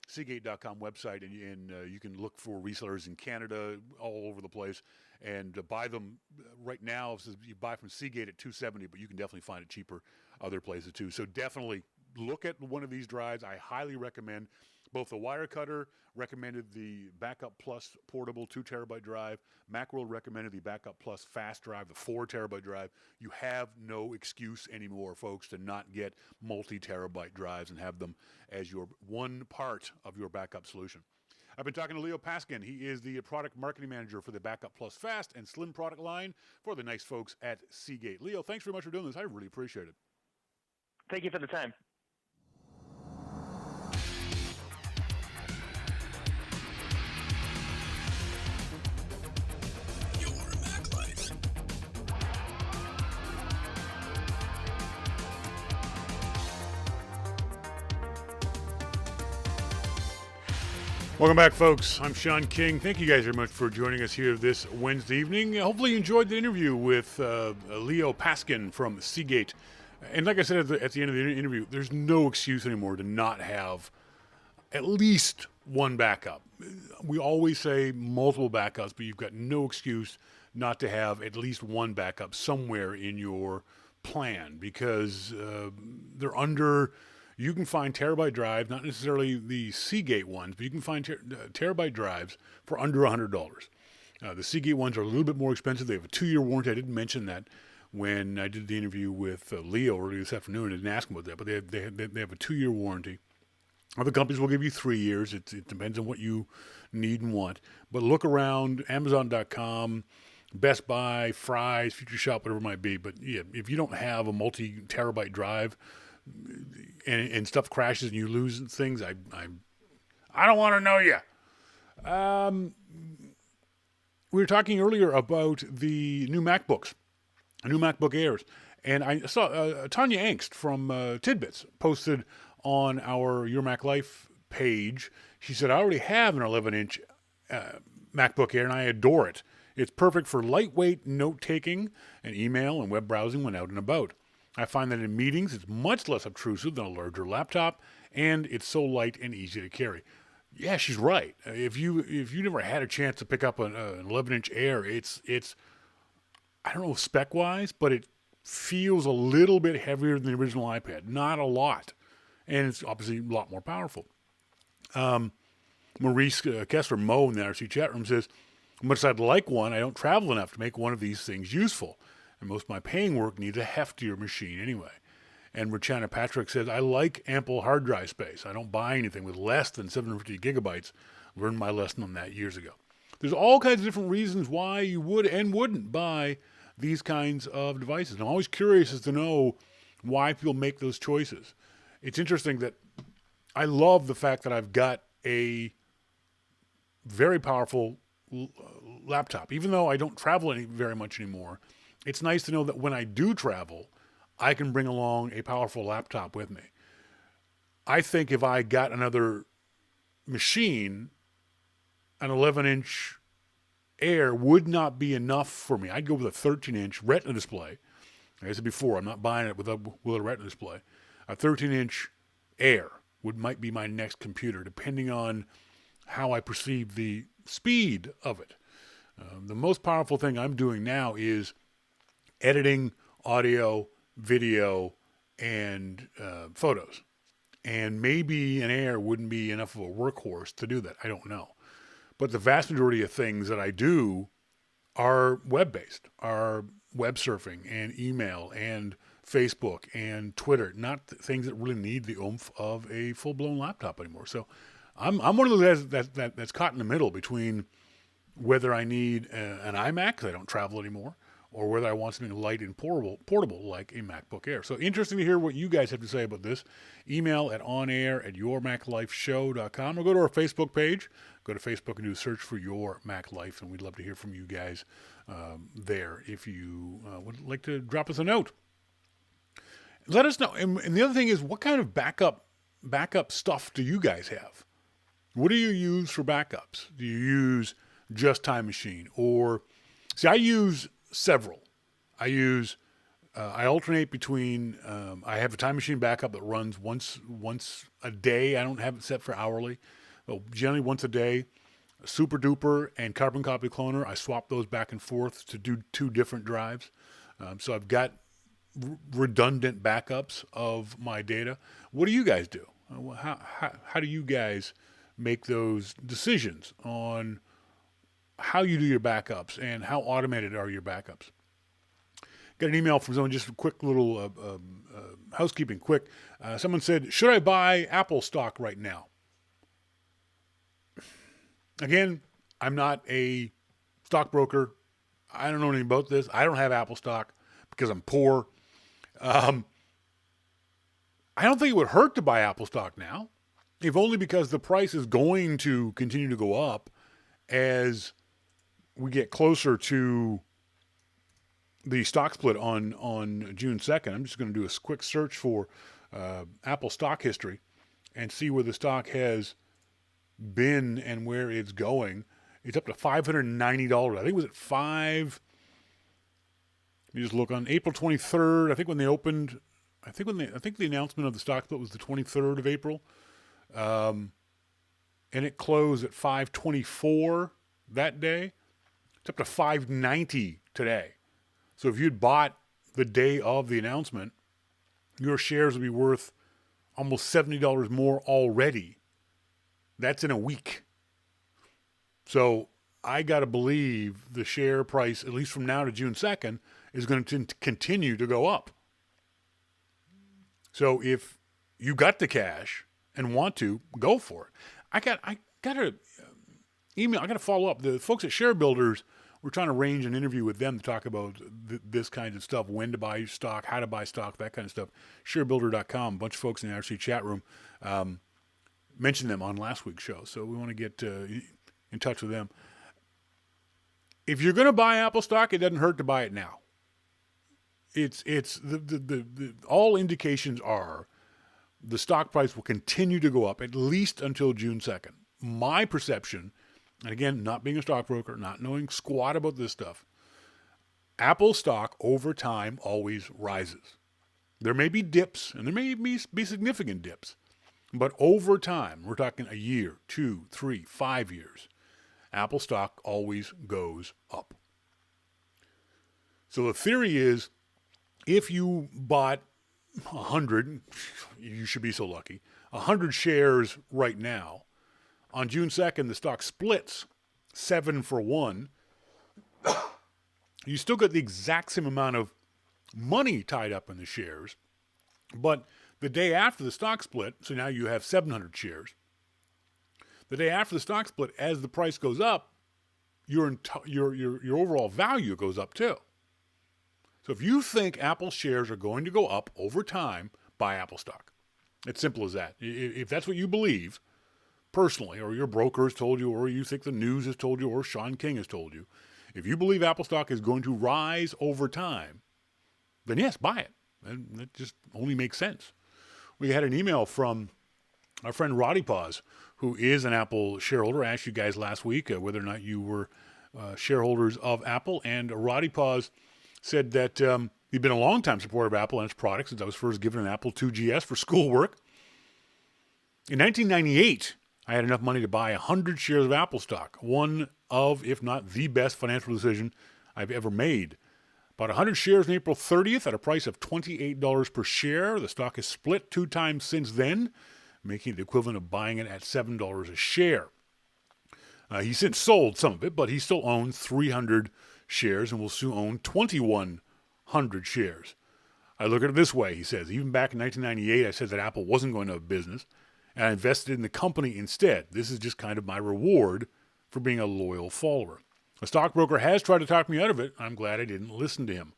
Seagate.com website, and you can look for resellers in Canada, all over the place, and buy them right now. It says you buy from Seagate at $270, but you can definitely find it cheaper other places too. So definitely look at one of these drives. I highly recommend. Both the Wirecutter recommended the Backup Plus portable 2 terabyte drive. Macworld recommended the Backup Plus Fast drive, the 4 terabyte drive. You have no excuse anymore, folks, to not get multi-terabyte drives and have them as your one part of your backup solution. I've been talking to Leo Paskin. He is the product marketing manager for the Backup Plus Fast and Slim product line for the nice folks at Seagate. Leo, thanks very much for doing this. I really appreciate it. Thank you for the time. Welcome back, folks. I'm Shawn King. Thank you guys very much for joining us here this Wednesday evening. Hopefully you enjoyed the interview with Leo Paskin from Seagate. And like I said at the end of the interview, there's no excuse anymore to not have at least one backup. We always say multiple backups, but you've got no excuse not to have at least one backup somewhere in your plan, because they're under... You can find terabyte drives, not necessarily the Seagate ones, but you can find terabyte drives for under $100. The Seagate ones are a little bit more expensive. They have a 2-year warranty. I didn't mention that when I did the interview with Leo earlier this afternoon. I didn't ask him about that, but they have a 2-year warranty. Other companies will give you 3 years. It depends on what you need and want. But look around, Amazon.com, Best Buy, Fry's, Future Shop, whatever it might be. But yeah, if you don't have a multi-terabyte drive, and stuff crashes and you lose things, I don't want to know you. We were talking earlier about the new MacBooks, new MacBook Airs, and I saw Tanya Angst from Tidbits posted on our Your Mac Life page. She said, I already have an 11-inch MacBook Air, and I adore it. It's perfect for lightweight note-taking and email and web browsing when out and about. I find that in meetings, it's much less obtrusive than a larger laptop, and it's so light and easy to carry. Yeah, she's right. If you never had a chance to pick up an 11-inch Air, it's I don't know spec-wise, but it feels a little bit heavier than the original iPad. Not a lot. And it's obviously a lot more powerful. Maurice Kessler, Mo in the RC chat room says, much as I'd like one, I don't travel enough to make one of these things useful. And most of my paying work needs a heftier machine anyway. And Richana Patrick says, I like ample hard drive space. I don't buy anything with less than 750 gigabytes. Learned my lesson on that years ago. There's all kinds of different reasons why you would and wouldn't buy these kinds of devices. And I'm always curious as to know why people make those choices. It's interesting that I love the fact that I've got a very powerful laptop. Even though I don't travel very much anymore, it's nice to know that when I do travel, I can bring along a powerful laptop with me. I think if I got another machine, an 11-inch Air would not be enough for me. I'd go with a 13-inch Retina display. Like I said before, I'm not buying it with a Retina display. A 13-inch Air might be my next computer, depending on how I perceive the speed of it. The most powerful thing I'm doing now is editing audio, video, and photos. And maybe an Air wouldn't be enough of a workhorse to do that. I don't know. But the vast majority of things that I do are web-based, are web surfing and email and Facebook and Twitter, not things that really need the oomph of a full-blown laptop anymore. So I'm one of those guys that's caught in the middle between whether I need an iMac, because I don't travel anymore, or whether I want something light and portable like a MacBook Air. So interesting to hear what you guys have to say about this. Email at onair@yourmaclifeshow.com, or go to our Facebook page. Go to Facebook and do a search for Your Mac Life, and we'd love to hear from you guys there if you would like to drop us a note. Let us know. And the other thing is, what kind of backup stuff do you guys have? What do you use for backups? Do you use just Time Machine? Or, see, I use several. I alternate between, I have a Time Machine backup that runs once a day. I don't have it set for hourly, but generally once a day. Super Duper and Carbon Copy Cloner, I swap those back and forth to do two different drives. So I've got redundant backups of my data. What do you guys do? How do you guys make those decisions on how you do your backups and how automated are your backups? Got an email from someone, just a quick little housekeeping quick. Someone said, should I buy Apple stock right now? Again, I'm not a stockbroker. I don't know anything about this. I don't have Apple stock because I'm poor. I don't think it would hurt to buy Apple stock now, if only because the price is going to continue to go up as we get closer to the stock split on June 2nd. I'm just going to do a quick search for Apple stock history and see where the stock has been and where it's going. It's up to $590. I think it was at $5. Let me just look on April 23rd. I think when they opened, I think the announcement of the stock split was the 23rd of April. And it closed at $524 that day. It's up to $590 today. So if you'd bought the day of the announcement, your shares would be worth almost $70 more already. That's in a week. So I got to believe the share price, at least from now to June 2nd, is going to continue to go up. So if you got the cash and want to, go for it. I got to email. I got to follow up. The folks at Share Builders, we're trying to arrange an interview with them to talk about this kind of stuff, when to buy stock, how to buy stock, that kind of stuff. Sharebuilder.com. A bunch of folks in the RC chat room mentioned them on last week's show. So we want to get in touch with them. If you're going to buy Apple stock, it doesn't hurt to buy it now. It's the all indications are the stock price will continue to go up at least until June 2nd. My perception, and again, not being a stockbroker, not knowing squat about this stuff, Apple stock over time always rises. There may be dips, and there may be significant dips, but over time, we're talking a year, 2, 3, 5 years, Apple stock always goes up. So the theory is, if you bought 100, you should be so lucky, 100 shares right now, on June 2nd, the stock splits 7 for 1. You still get the exact same amount of money tied up in the shares, but the day after the stock split, so now you have 700 shares. The day after the stock split, as the price goes up, your overall value goes up too. So if you think Apple shares are going to go up over time, buy Apple stock. It's simple as that. If that's what you believe, personally, or your broker has told you, or you think the news has told you, or Shawn King has told you, if you believe Apple stock is going to rise over time, then yes, buy it. And that just only makes sense. We had an email from our friend Roddy Paws, who is an Apple shareholder. I asked you guys last week whether or not you were shareholders of Apple, and Roddy Paws said that he'd been a long-time supporter of Apple and its products since I was first given an Apple 2GS for schoolwork. In 1998, I had enough money to buy 100 shares of Apple stock, one of, if not the best financial decision I've ever made. Bought 100 shares on April 30th at a price of $28 per share. The stock has split 2 times since then, making it the equivalent of buying it at $7 a share. He's since sold some of it, but he still owns 300 shares and will soon own 2,100 shares. I look at it this way, he says. Even back in 1998, I said that Apple wasn't going to have business, and I invested in the company instead. This is just kind of my reward for being a loyal follower. A stockbroker has tried to talk me out of it. I'm glad I didn't listen to him.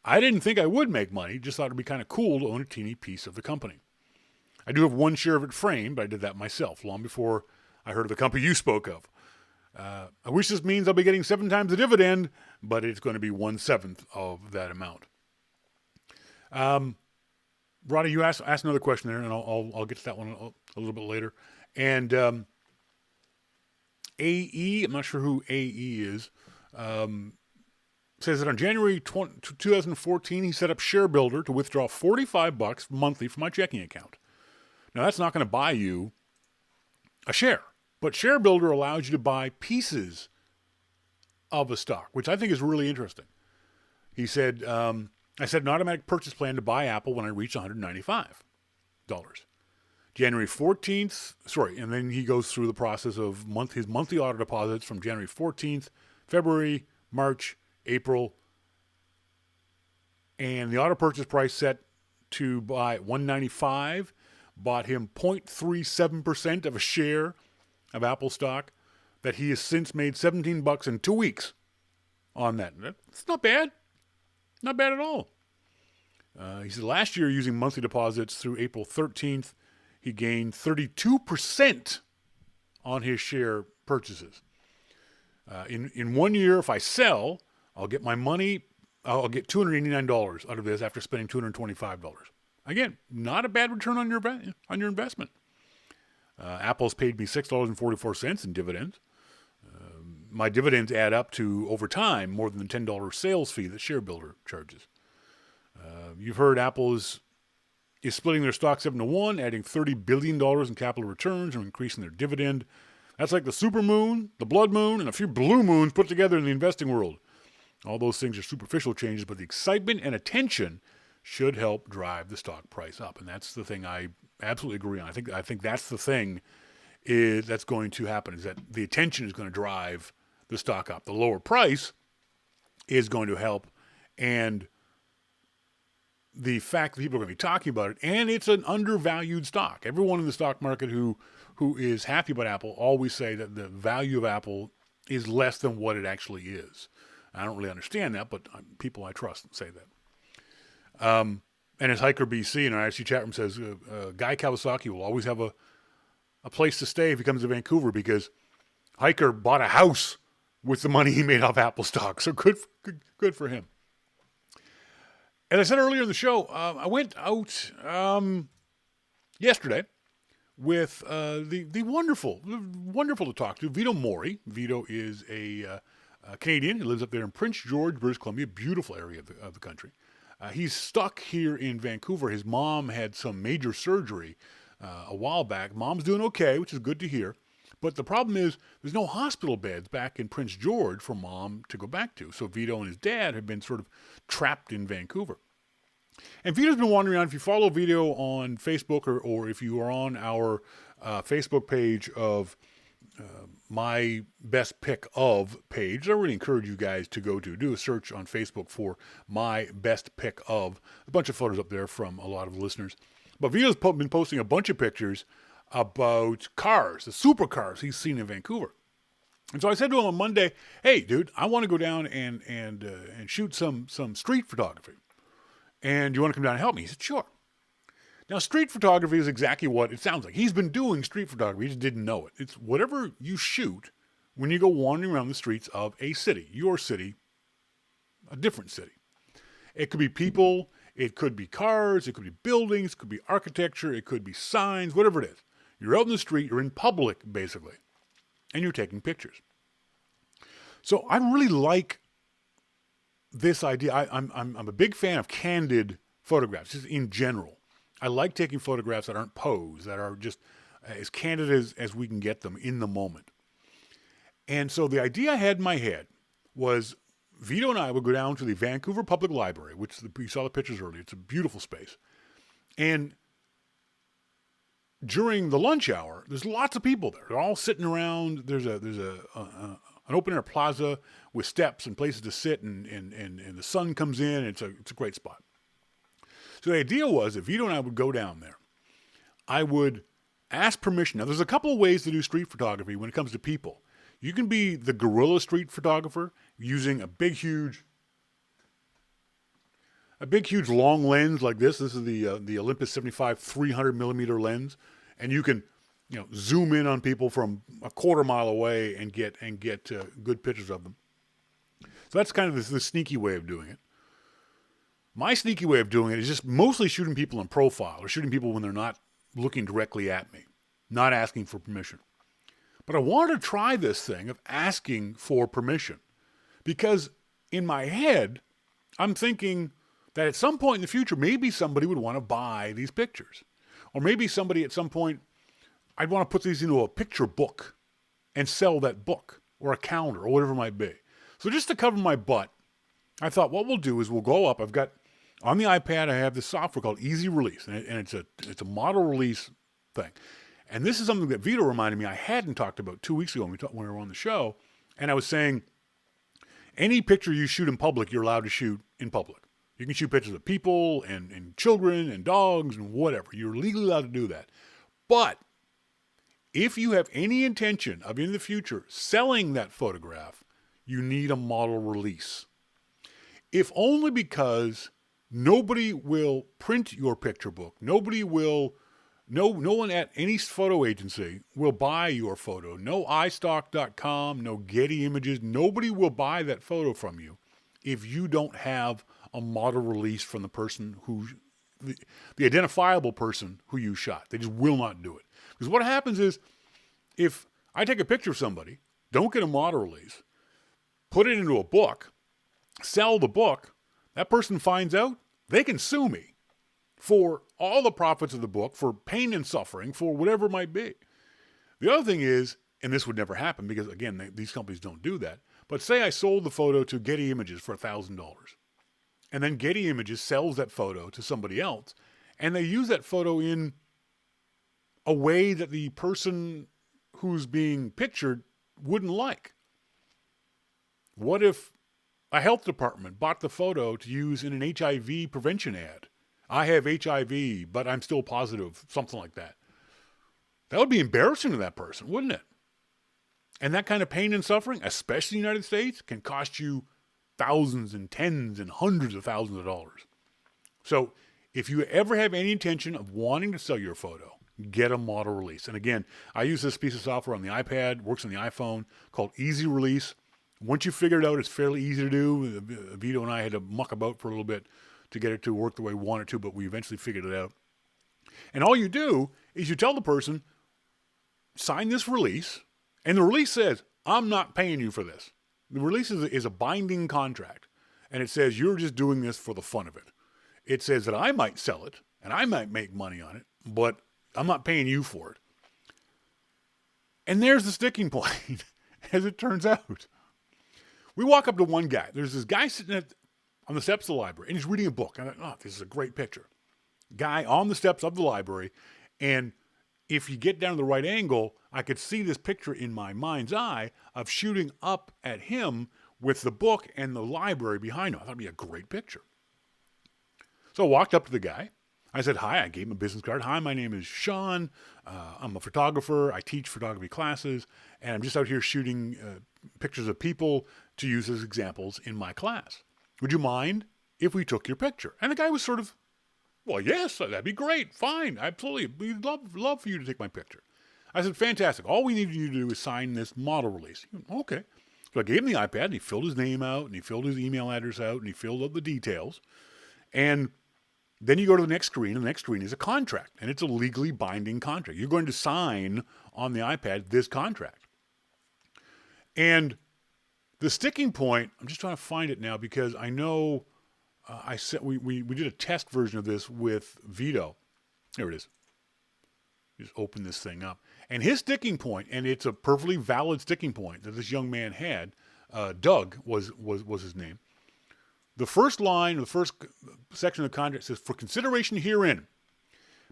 I didn't think I would make money, just thought it'd be kind of cool to own a teeny piece of the company. I do have 1 share of it framed, but I did that myself long before I heard of the company you spoke of. I wish this means I'll be getting 7 times the dividend, but it's going to be 1/7 of that amount. Roddy, you asked another question there, and I'll get to that one a little bit later. And AE, I'm not sure who AE is, says that on January 2014, he set up ShareBuilder to withdraw $45 monthly from my checking account. Now, that's not going to buy you a share, but ShareBuilder allows you to buy pieces of a stock, which I think is really interesting. He said, I set an automatic purchase plan to buy Apple when I reached $195. January 14th, and then he goes through the process of his monthly auto deposits from January 14th, February, March, April, and the auto purchase price set to buy $195 bought him 0.37% of a share of Apple stock that he has since made $17 in 2 weeks on that. That's not bad. Not bad at all. He said last year, using monthly deposits through April 13th, he gained 32% on his share purchases. In 1 year, if I sell, I'll get my money. I'll get $289 out of this after spending $225. Again, not a bad return on your investment. Apple's paid me $6.44 in dividends. My dividends add up to, over time, more than the $10 sales fee that ShareBuilder charges. You've heard Apple is splitting their stock 7-1, adding $30 billion in capital returns and increasing their dividend. That's like the supermoon, the blood moon, and a few blue moons put together in the investing world. All those things are superficial changes, but the excitement and attention should help drive the stock price up. And that's the thing I absolutely agree on. I think that's the thing that's going to happen, is that the attention is going to drive the stock up. The lower price is going to help, and the fact that people are going to be talking about it, and it's an undervalued stock. Everyone in the stock market who is happy about Apple always say that the value of Apple is less than what it actually is. I don't really understand that, but people I trust say that. And as Hiker BC in our IC chat room says, Guy Kawasaki will always have a place to stay if he comes to Vancouver, because Hiker bought a house with the money he made off Apple stock. So good for him. As I said earlier in the show, I went out yesterday with the wonderful to talk to, Vito Mori. Vito is a Canadian. He lives up there in Prince George, British Columbia, beautiful area of the country. He's stuck here in Vancouver. His mom had some major surgery a while back. Mom's doing okay, which is good to hear. But the problem is there's no hospital beds back in Prince George for Mom to go back to. So Vito and his dad have been sort of trapped in Vancouver. And Vito's been wandering around. If you follow Vito on Facebook or if you are on our Facebook page of my best pick of page, I really encourage you guys to go to do a search on Facebook for my best pick of. A bunch of photos up there from a lot of listeners. But Vito's been posting a bunch of pictures about cars, the supercars he's seen in Vancouver. And so I said to him on Monday, hey, dude, I want to go down and shoot some street photography. And you want to come down and help me? He said, sure. Now, street photography is exactly what it sounds like. He's been doing street photography. He just didn't know it. It's whatever you shoot when you go wandering around the streets of a city, your city, a different city. It could be people, it could be cars, it could be buildings, it could be architecture, it could be signs, whatever it is. You're out in the street, you're in public, basically, and you're taking pictures. So I really like this idea. I'm a big fan of candid photographs, just in general. I like taking photographs that aren't posed, that are just as candid as we can get them in the moment. And so the idea I had in my head was Vito and I would go down to the Vancouver Public Library, which you saw the pictures earlier. It's a beautiful space. And during the lunch hour, there's lots of people there. They're all sitting around. There's an open air plaza with steps and places to sit, and the sun comes in. It's a great spot. So the idea was that Vito and I would go down there. I would ask permission. Now, there's a couple of ways to do street photography when it comes to people. You can be the guerrilla street photographer using a big, huge long lens like this. This is the Olympus 75 300 millimeter lens, and you can, zoom in on people from a quarter mile away and get good pictures of them. So that's kind of the sneaky way of doing it. My sneaky way of doing it is just mostly shooting people in profile or shooting people when they're not looking directly at me, not asking for permission. But I wanted to try this thing of asking for permission because in my head, I'm thinking that at some point in the future, maybe somebody would want to buy these pictures. Or maybe somebody at some point, I'd want to put these into a picture book and sell that book or a calendar or whatever it might be. So just to cover my butt, I thought what we'll do is we'll go up. I've got, on the iPad, I have this software called Easy Release, and it's a model release thing. And this is something that Vito reminded me I hadn't talked about 2 weeks ago when we were on the show. And I was saying, any picture you shoot in public, you're allowed to shoot in public. You can shoot pictures of people and children and dogs and whatever. You're legally allowed to do that. But if you have any intention of in the future selling that photograph, you need a model release. If only because nobody will print your picture book. No one at any photo agency will buy your photo. No iStock.com, no Getty Images. Nobody will buy that photo from you if you don't have a model release from the person the identifiable person who you shot. They just will not do it. Because what happens is, if I take a picture of somebody, don't get a model release, put it into a book, sell the book, that person finds out, they can sue me for all the profits of the book, for pain and suffering, for whatever it might be. The other thing is, and this would never happen because, again, these companies don't do that, but say I sold the photo to Getty Images for $1,000, and then Getty Images sells that photo to somebody else, and they use that photo in a way that the person who's being pictured wouldn't like. What if a health department bought the photo to use in an HIV prevention ad? I have HIV, but I'm still positive, something like that. That would be embarrassing to that person, wouldn't it? And that kind of pain and suffering, especially in the United States, can cost you thousands and tens and hundreds of thousands of dollars. So if you ever have any intention of wanting to sell your photo, get a model release. And again, I use this piece of software on the iPad, works on the iPhone, called Easy Release. Once you figure it out, it's fairly easy to do. Vito and I had to muck about for a little bit to get it to work the way we wanted to, but we eventually figured it out. And all you do is you tell the person, sign this release, and the release says, I'm not paying you for this. The release is a binding contract, and it says you're just doing this for the fun of it. It says that I might sell it, and I might make money on it, but I'm not paying you for it. And there's the sticking point, as it turns out. We walk up to one guy. There's this guy sitting on the steps of the library, and he's reading a book. I thought, oh, this is a great picture. Guy on the steps of the library, and if you get down to the right angle, I could see this picture in my mind's eye of shooting up at him with the book and the library behind him. I thought it'd be a great picture. So I walked up to the guy. I said, hi. I gave him a business card. Hi, my name is Shawn. I'm a photographer. I teach photography classes, and I'm just out here shooting pictures of people to use as examples in my class. Would you mind if we took your picture? And the guy was sort of, well, yes, that'd be great. Fine. Absolutely. We'd love for you to take my picture. I said, fantastic. All we need you to do is sign this model release. Okay. So I gave him the iPad, and he filled his name out, and he filled his email address out, and he filled out the details. And then you go to the next screen, and the next screen is a contract, and it's a legally binding contract. You're going to sign on the iPad this contract. And the sticking point, I'm just trying to find it now because I know we did a test version of this with Vito. There it is. Just open this thing up. And his sticking point, and it's a perfectly valid sticking point that this young man had, Doug was his name. The first line, the first section of the contract says, for consideration herein,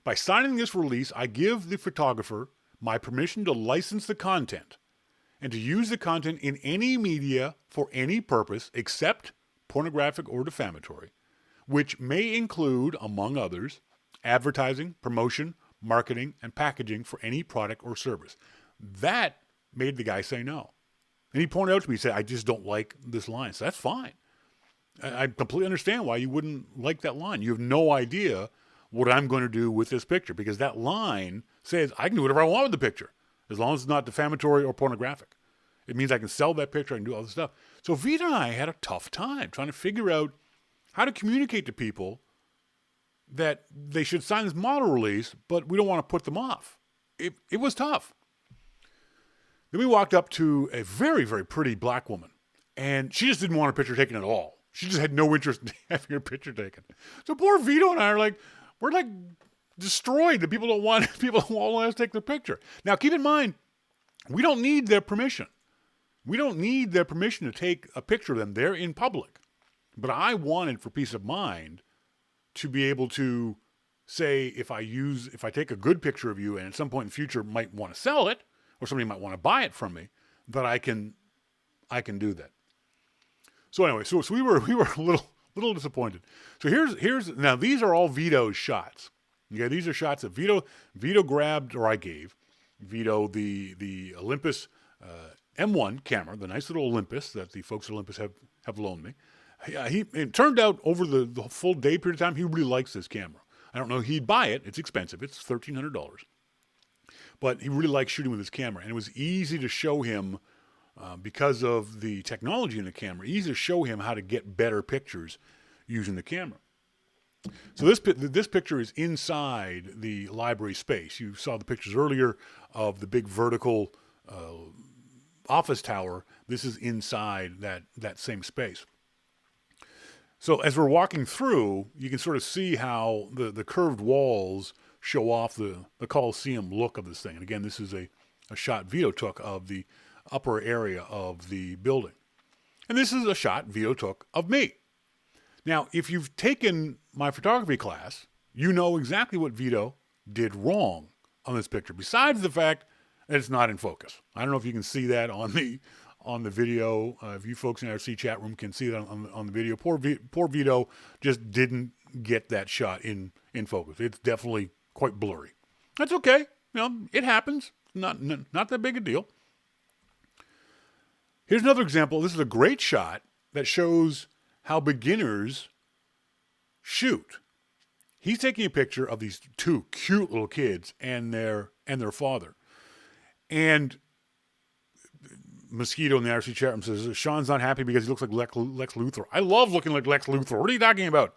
by signing this release, I give the photographer my permission to license the content and to use the content in any media for any purpose except pornographic or defamatory, which may include, among others, advertising, promotion, marketing, and packaging for any product or service. That made the guy say no. And he pointed out to me, he said, I just don't like this line. So that's fine. I completely understand why you wouldn't like that line. You have no idea what I'm going to do with this picture because that line says I can do whatever I want with the picture as long as it's not defamatory or pornographic. It means I can sell that picture, I can do all this stuff. So Vita and I had a tough time trying to figure out how to communicate to people that they should sign this model release, but we don't want to put them off. It was tough. Then we walked up to a very, very pretty black woman, and she just didn't want her picture taken at all. She just had no interest in having her picture taken. So poor Vito and I are we're destroyed that people don't want us to take their picture. Now keep in mind, we don't need their permission. We don't need their permission to take a picture of them. They're in public. But I wanted, for peace of mind, to be able to say if I take a good picture of you and at some point in the future might want to sell it, or somebody might want to buy it from me, that I can do that. So anyway, so we were a little disappointed. So here's now these are all Vito's shots. Okay, these are shots that Vito grabbed, or I gave Vito the Olympus M1 camera, the nice little Olympus that the folks at Olympus have loaned me. It turned out over the full day period of time, he really likes this camera. I don't know he'd buy it. It's expensive. It's $1,300. But he really likes shooting with his camera. And it was easy to show him, because of the technology in the camera, easy to show him how to get better pictures using the camera. So this picture is inside the library space. You saw the pictures earlier of the big vertical office tower. This is inside that same space. So as we're walking through, you can sort of see how the curved walls show off the Coliseum look of this thing. And again, this is a shot Vito took of the upper area of the building. And this is a shot Vito took of me. Now, if you've taken my photography class, you know exactly what Vito did wrong on this picture, besides the fact that it's not in focus. I don't know if you can see that on the video. If you folks in our C chat room can see that on the video. Poor Vito just didn't get that shot in focus. It's definitely quite blurry. That's okay. It happens. Not that big a deal. Here's another example. This is a great shot that shows how beginners shoot. He's taking a picture of these two cute little kids and their father. And Mosquito in the RC chat room says, Sean's not happy because he looks like Lex Luthor. I love looking like Lex Luthor. What are you talking about?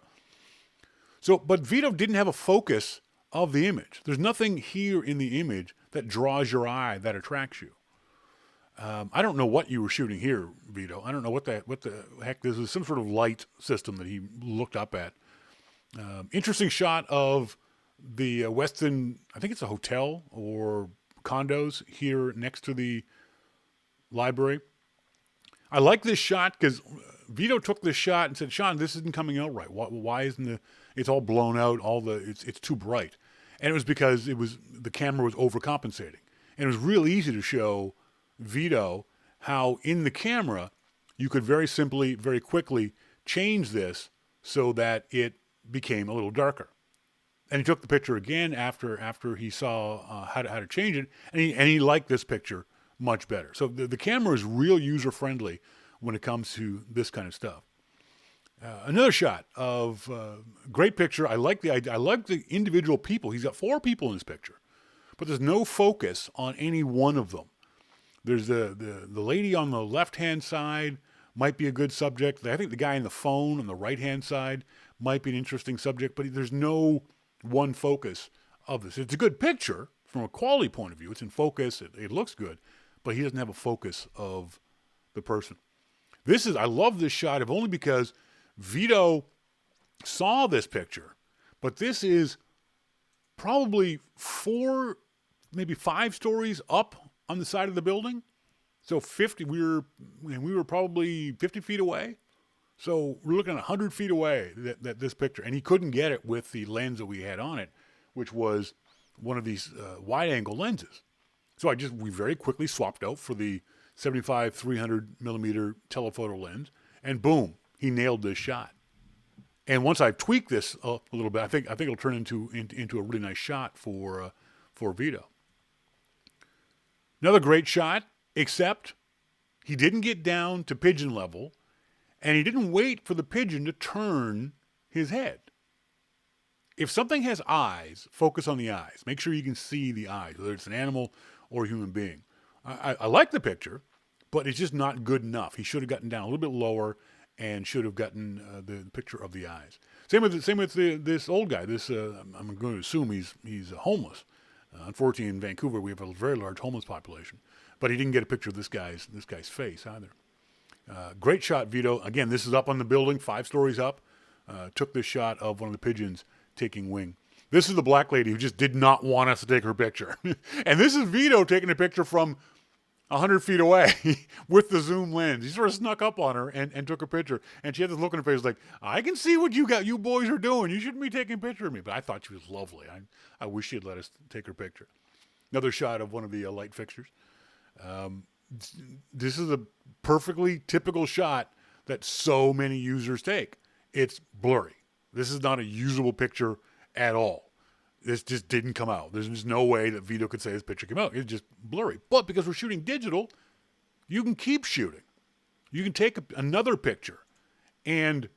So, but Vito didn't have a focus of the image. There's nothing here in the image that draws your eye, that attracts you. I don't know what you were shooting here, Vito. I don't know what the heck this is. Some sort of light system that he looked up at. Interesting shot of the Weston, I think it's a hotel or condos here next to the library. I like this shot because Vito took this shot and said, Shawn, this isn't coming out right. Why isn't it's all blown out, it's too bright. And it was because the camera was overcompensating. And it was real easy to show Vito how in the camera you could very simply, very quickly change this so that it became a little darker. And he took the picture again after he saw how to change it, and he liked this picture much better. So the camera is real user-friendly when it comes to this kind of stuff. Another shot of great picture. I like the individual people. He's got 4 people in this picture, but there's no focus on any one of them. There's the lady on the left-hand side might be a good subject. I think the guy on the phone on the right-hand side might be an interesting subject, but there's no one focus of this. It's a good picture from a quality point of view. It's in focus. It looks good, but he doesn't have a focus of the person. I love this shot, if only because Vito saw this picture, but this is probably 4, maybe 5 stories up on the side of the building. So 50, we were probably 50 feet away. So we're looking at 100 feet away that this picture, and he couldn't get it with the lens that we had on it, which was one of these wide angle lenses. So we very quickly swapped out for the 75 300 millimeter telephoto lens, and boom, he nailed this shot. And once I've tweaked this a little bit, I think it'll turn into a really nice shot for Vito. Another great shot, except he didn't get down to pigeon level, and he didn't wait for the pigeon to turn his head. If something has eyes, focus on the eyes. Make sure you can see the eyes, whether it's an animal or a human being. I like the picture, but it's just not good enough. He should have gotten down a little bit lower and should have gotten the picture of the eyes. Same with this old guy. I'm going to assume he's homeless. Unfortunately, in Vancouver, we have a very large homeless population, but he didn't get a picture of this guy's face either. Great shot, Vito. Again, this is up on the building, 5 stories up. Took this shot of one of the pigeons taking wing. This is the black lady who just did not want us to take her picture. And this is Vito taking a picture from 100 feet away with the zoom lens. He sort of snuck up on her and took a picture. And she had this look on her face like, I can see what you boys are doing. You shouldn't be taking a picture of me. But I thought she was lovely. I wish she had let us take her picture. Another shot of one of the light fixtures. This is a perfectly typical shot that so many users take. It's blurry. This is not a usable picture at all. This just didn't come out. There's just no way that Vito could say this picture came out. It's just blurry. But because we're shooting digital, you can keep shooting. You can take another picture and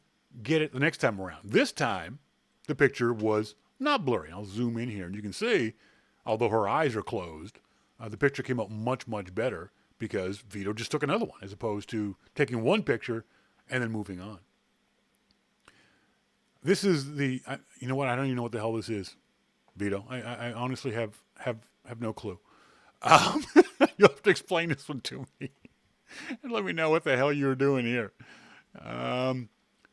get it the next time around. This time, the picture was not blurry. I'll zoom in here, and you can see, although her eyes are closed, the picture came out much, much better because Vito just took another one as opposed to taking one picture and then moving on. This is you know what? I don't even know what the hell this is, Vito. I honestly have no clue. You'll have to explain this one to me and let me know what the hell you're doing here.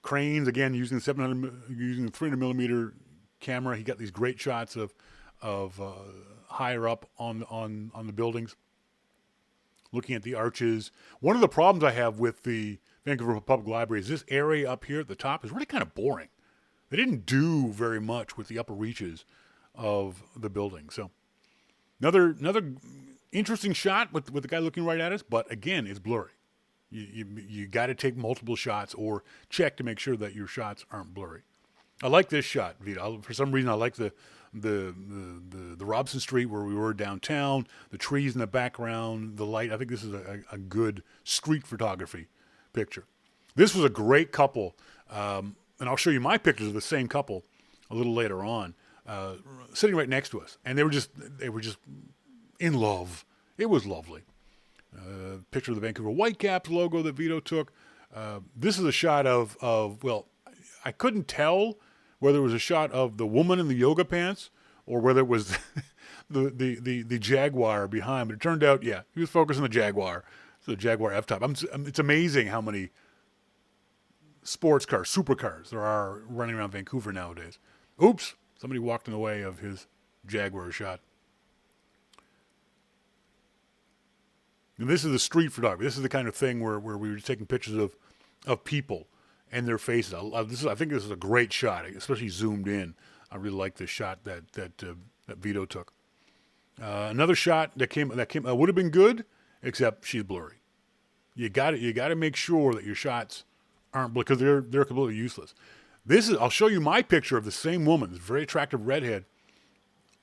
Cranes, again, using the 300 millimeter camera. He got these great shots of higher up on the buildings, looking at the arches. One of the problems I have with the Vancouver Public Library is this area up here at the top is really kind of boring. They didn't do very much with the upper reaches of the building. So another interesting shot with the guy looking right at us, but again, it's blurry. You got to take multiple shots or check to make sure that your shots aren't blurry. I like this shot, Vito. For some reason, I like the Robson Street where we were downtown, the trees in the background, the light. I think this is a good street photography picture. This was a great couple, and I'll show you my pictures of the same couple a little later on, sitting right next to us, and they were just in love. It was lovely. Picture of the Vancouver Whitecaps logo that Vito took. This is a shot of well, I couldn't tell whether it was a shot of the woman in the yoga pants or whether it was the Jaguar behind. But it turned out, yeah, he was focused on the Jaguar. So the Jaguar F-Type. It's amazing how many sports cars, supercars there are running around Vancouver nowadays. Oops, somebody walked in the way of his Jaguar shot. And this is the street photography. This is the kind of thing where we were taking pictures of people and their faces. I think this is a great shot, especially zoomed in. I really like this shot that Vito took. Another shot that came would have been good, except she's blurry. You got to make sure that your shots aren't, because they're completely useless. I'll show you my picture of the same woman, this very attractive redhead.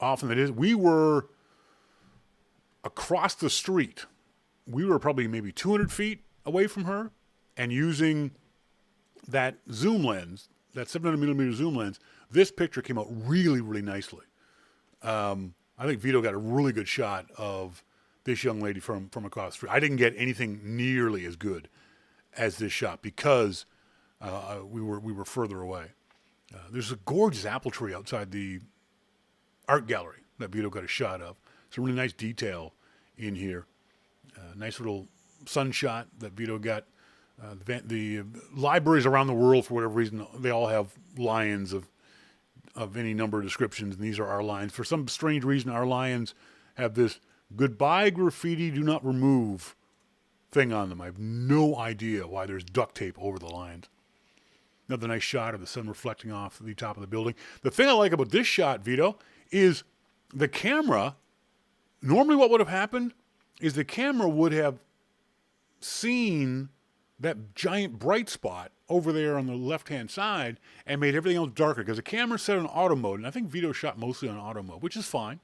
Often it is. We were across the street. We were probably maybe 200 feet away from her, and using that zoom lens, that 700 millimeter zoom lens, this picture came out really, really nicely. I think Vito got a really good shot of this young lady from across the street. I didn't get anything nearly as good as this shot because we were further away. There's a gorgeous apple tree outside the art gallery that Vito got a shot of. It's a really nice detail in here. Nice little sun shot that Vito got. The libraries around the world, for whatever reason, they all have lions of any number of descriptions, and these are our lions. For some strange reason, our lions have this "Goodbye graffiti, do not remove" thing on them. I have no idea why there's duct tape over the lions. Another nice shot of the sun reflecting off the top of the building. The thing I like about this shot, Vito, is the camera. Normally what would have happened is the camera would have seen that giant bright spot over there on the left-hand side and made everything else darker, because the camera set on auto mode, and I think Vito shot mostly on auto mode, which is fine.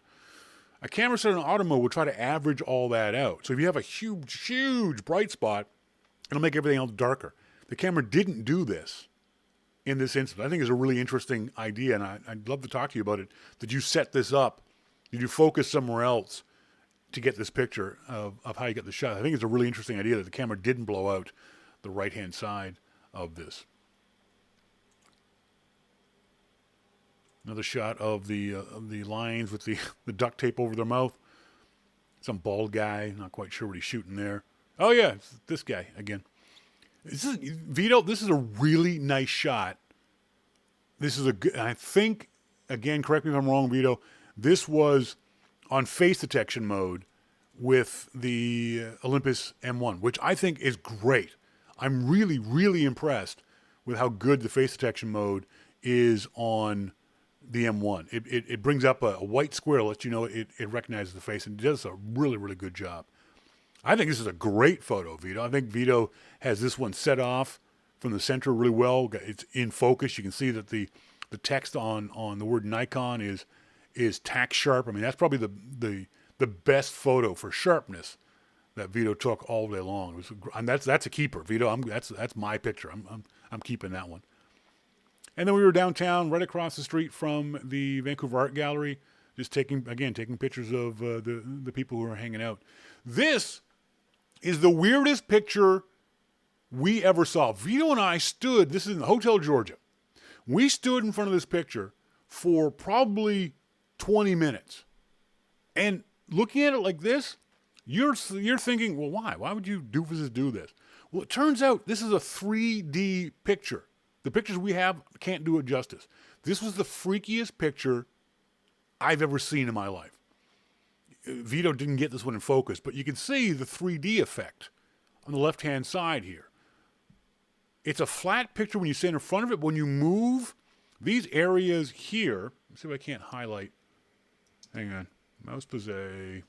A camera set on auto mode will try to average all that out. So if you have a huge, huge bright spot, it'll make everything else darker. The camera didn't do this in this instance. I think it's a really interesting idea, and I'd love to talk to you about it. Did you set this up? Did you focus somewhere else to get this picture of how you got the shot? I think it's a really interesting idea that the camera didn't blow out the right-hand side of this. Another shot of the lions with the duct tape over their mouth. Some bald guy, not quite sure what he's shooting there. Oh yeah, it's this guy again. Vito, this is a really nice shot. This is I think, again, correct me if I'm wrong, Vito, this was on face detection mode with the Olympus M1, which I think is great. I'm really, really impressed with how good the face detection mode is on the M1. It brings up a white square, lets you know it recognizes the face, and it does a really, really good job. I think this is a great photo, Vito. I think Vito has this one set off from the center really well. It's in focus. You can see that the text on the word Nikon is tack sharp. I mean, that's probably the best photo for sharpness that Vito took all day long. And that's a keeper, Vito. That's my picture. I'm keeping that one. And then we were downtown, right across the street from the Vancouver Art Gallery, just taking pictures of the people who are hanging out. This is the weirdest picture we ever saw. Vito and I stood. This is in the Hotel Georgia. We stood in front of this picture for probably 20 minutes, and looking at it like this, you're thinking, well, why? Why would you doofuses do this? Well, it turns out this is a 3D picture. The pictures we have can't do it justice. This was the freakiest picture I've ever seen in my life. Vito didn't get this one in focus, but you can see the 3D effect on the left-hand side here. It's a flat picture when you stand in front of it. When you move, these areas here, let's see if I can't highlight. Hang on. Mouse posé.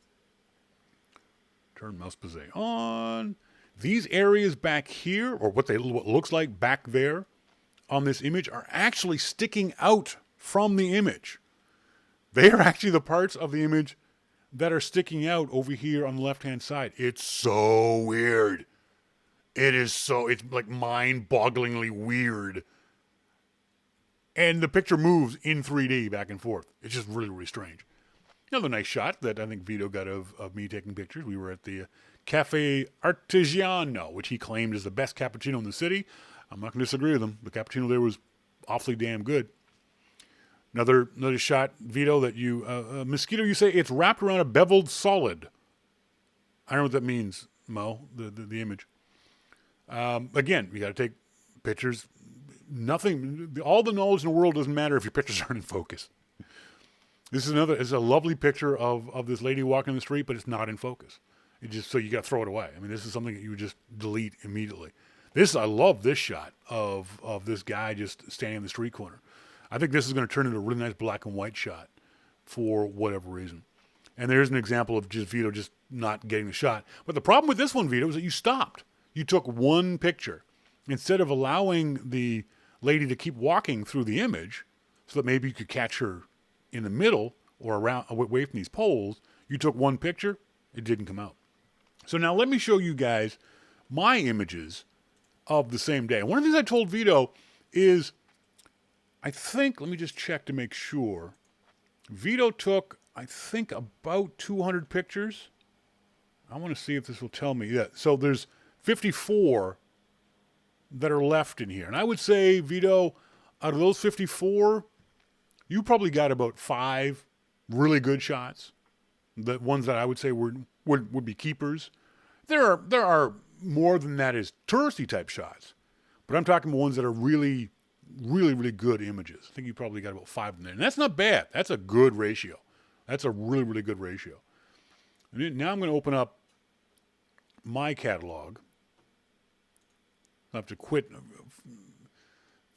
Turn mouse posé on. These areas back here, or what looks like back there on this image, are actually sticking out from the image. They are actually the parts of the image that are sticking out over here on the left-hand side. It's so weird. It's like mind-bogglingly weird. And the picture moves in 3D back and forth. It's just really, really strange. Another nice shot that I think Vito got of me taking pictures. We were at the Cafe Artigiano, which he claimed is the best cappuccino in the city. I'm not going to disagree with him. The cappuccino there was awfully damn good. Another shot, Vito, that you... mosquito, you say it's wrapped around a beveled solid. I don't know what that means, Mo, the image. Again, you got to take pictures. Nothing... All the knowledge in the world doesn't matter if your pictures aren't in focus. This is it's a lovely picture of this lady walking the street, but it's not in focus. It just... So you got to throw it away. I mean, this is something that you would just delete immediately. I love this shot of this guy just standing in the street corner. I think this is going to turn into a really nice black and white shot for whatever reason. And there's an example of just Vito just not getting the shot. But the problem with this one, Vito, is that you stopped. You took one picture. Instead of allowing the lady to keep walking through the image so that maybe you could catch her in the middle or around away from these poles, you took one picture. It didn't come out. So now let me show you guys my images of the same day. One of the things I told Vito is, I think, let me just check to make sure. Vito took, I think, about 200 pictures. I want to see if this will tell me. Yeah, so there's 54 that are left in here. And I would say, Vito, out of those 54, you probably got about 5 really good shots. The ones that I would say would be keepers. There are more than that as touristy type shots. But I'm talking ones that are really, really, really good images. I think you probably got about 5 in there. And that's not bad. That's a good ratio. That's a really, really good ratio. And now I'm going to open up my catalog. I have to quit.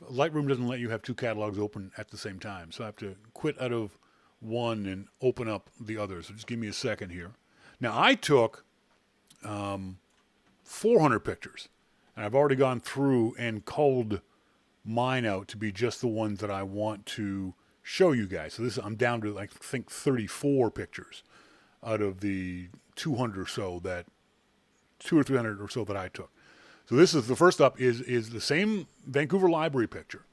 Lightroom doesn't let you have 2 catalogs open at the same time. So I have to quit out of one and open up the other. So just give me a second here. Now I took 400 pictures. And I've already gone through and culled mine out to be just the ones that I want to show you guys. So I'm down to, I think, 34 pictures out of the 200 or so that, 200 or 300 or so that I took. So this is, the first up is the same Vancouver Library picture.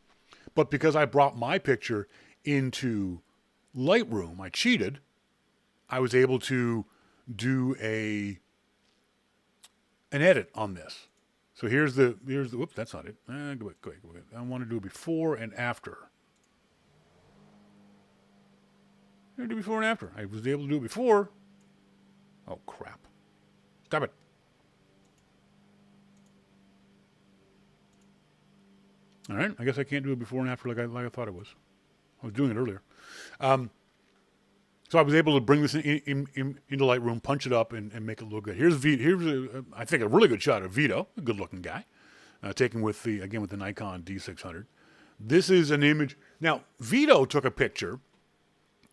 But because I brought my picture into Lightroom, I cheated. I was able to do an edit on this. So here's the, whoops, that's not it. Go ahead. I want to do before and after. I do before and after. I was able to do it before. Oh, crap. Stop it. All right. I guess I can't do it before and after like I thought it was. I was doing it earlier. So I was able to bring this into Lightroom, punch it up, and make it look good. Here's I think a really good shot of Vito, a good-looking guy, taken with the Nikon D600. This is an image. Now, Vito took a picture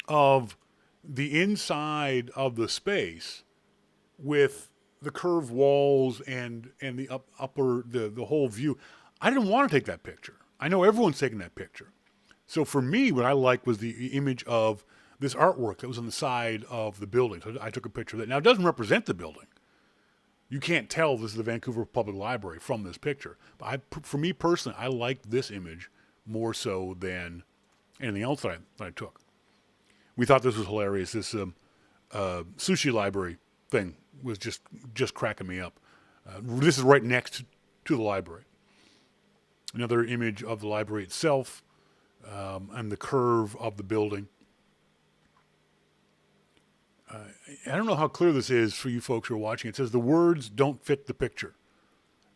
of the inside of the space with the curved walls and the upper the whole view. I didn't want to take that picture. I know everyone's taking that picture. So for me, what I liked was the image of this artwork that was on the side of the building. So I took a picture of that. Now, it doesn't represent the building. You can't tell this is the Vancouver Public Library from this picture. But for me personally, I liked this image more so than anything else that I took. We thought this was hilarious. This sushi library thing was just cracking me up. This is right next to the library. Another image of the library itself and the curve of the building. I don't know how clear this is for you folks who are watching. It says the words don't fit the picture.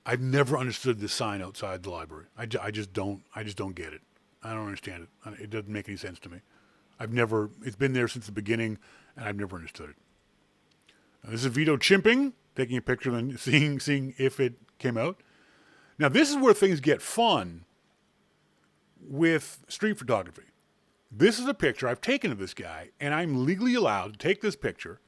I've never understood this sign outside the library. I just don't get it. I don't understand it. It doesn't make any sense to me. It's been there since the beginning, and I've never understood it. This is Vito chimping, taking a picture and seeing if it came out. Now, this is where things get fun with street photography. This is a picture I've taken of this guy, and I'm legally allowed to take this picture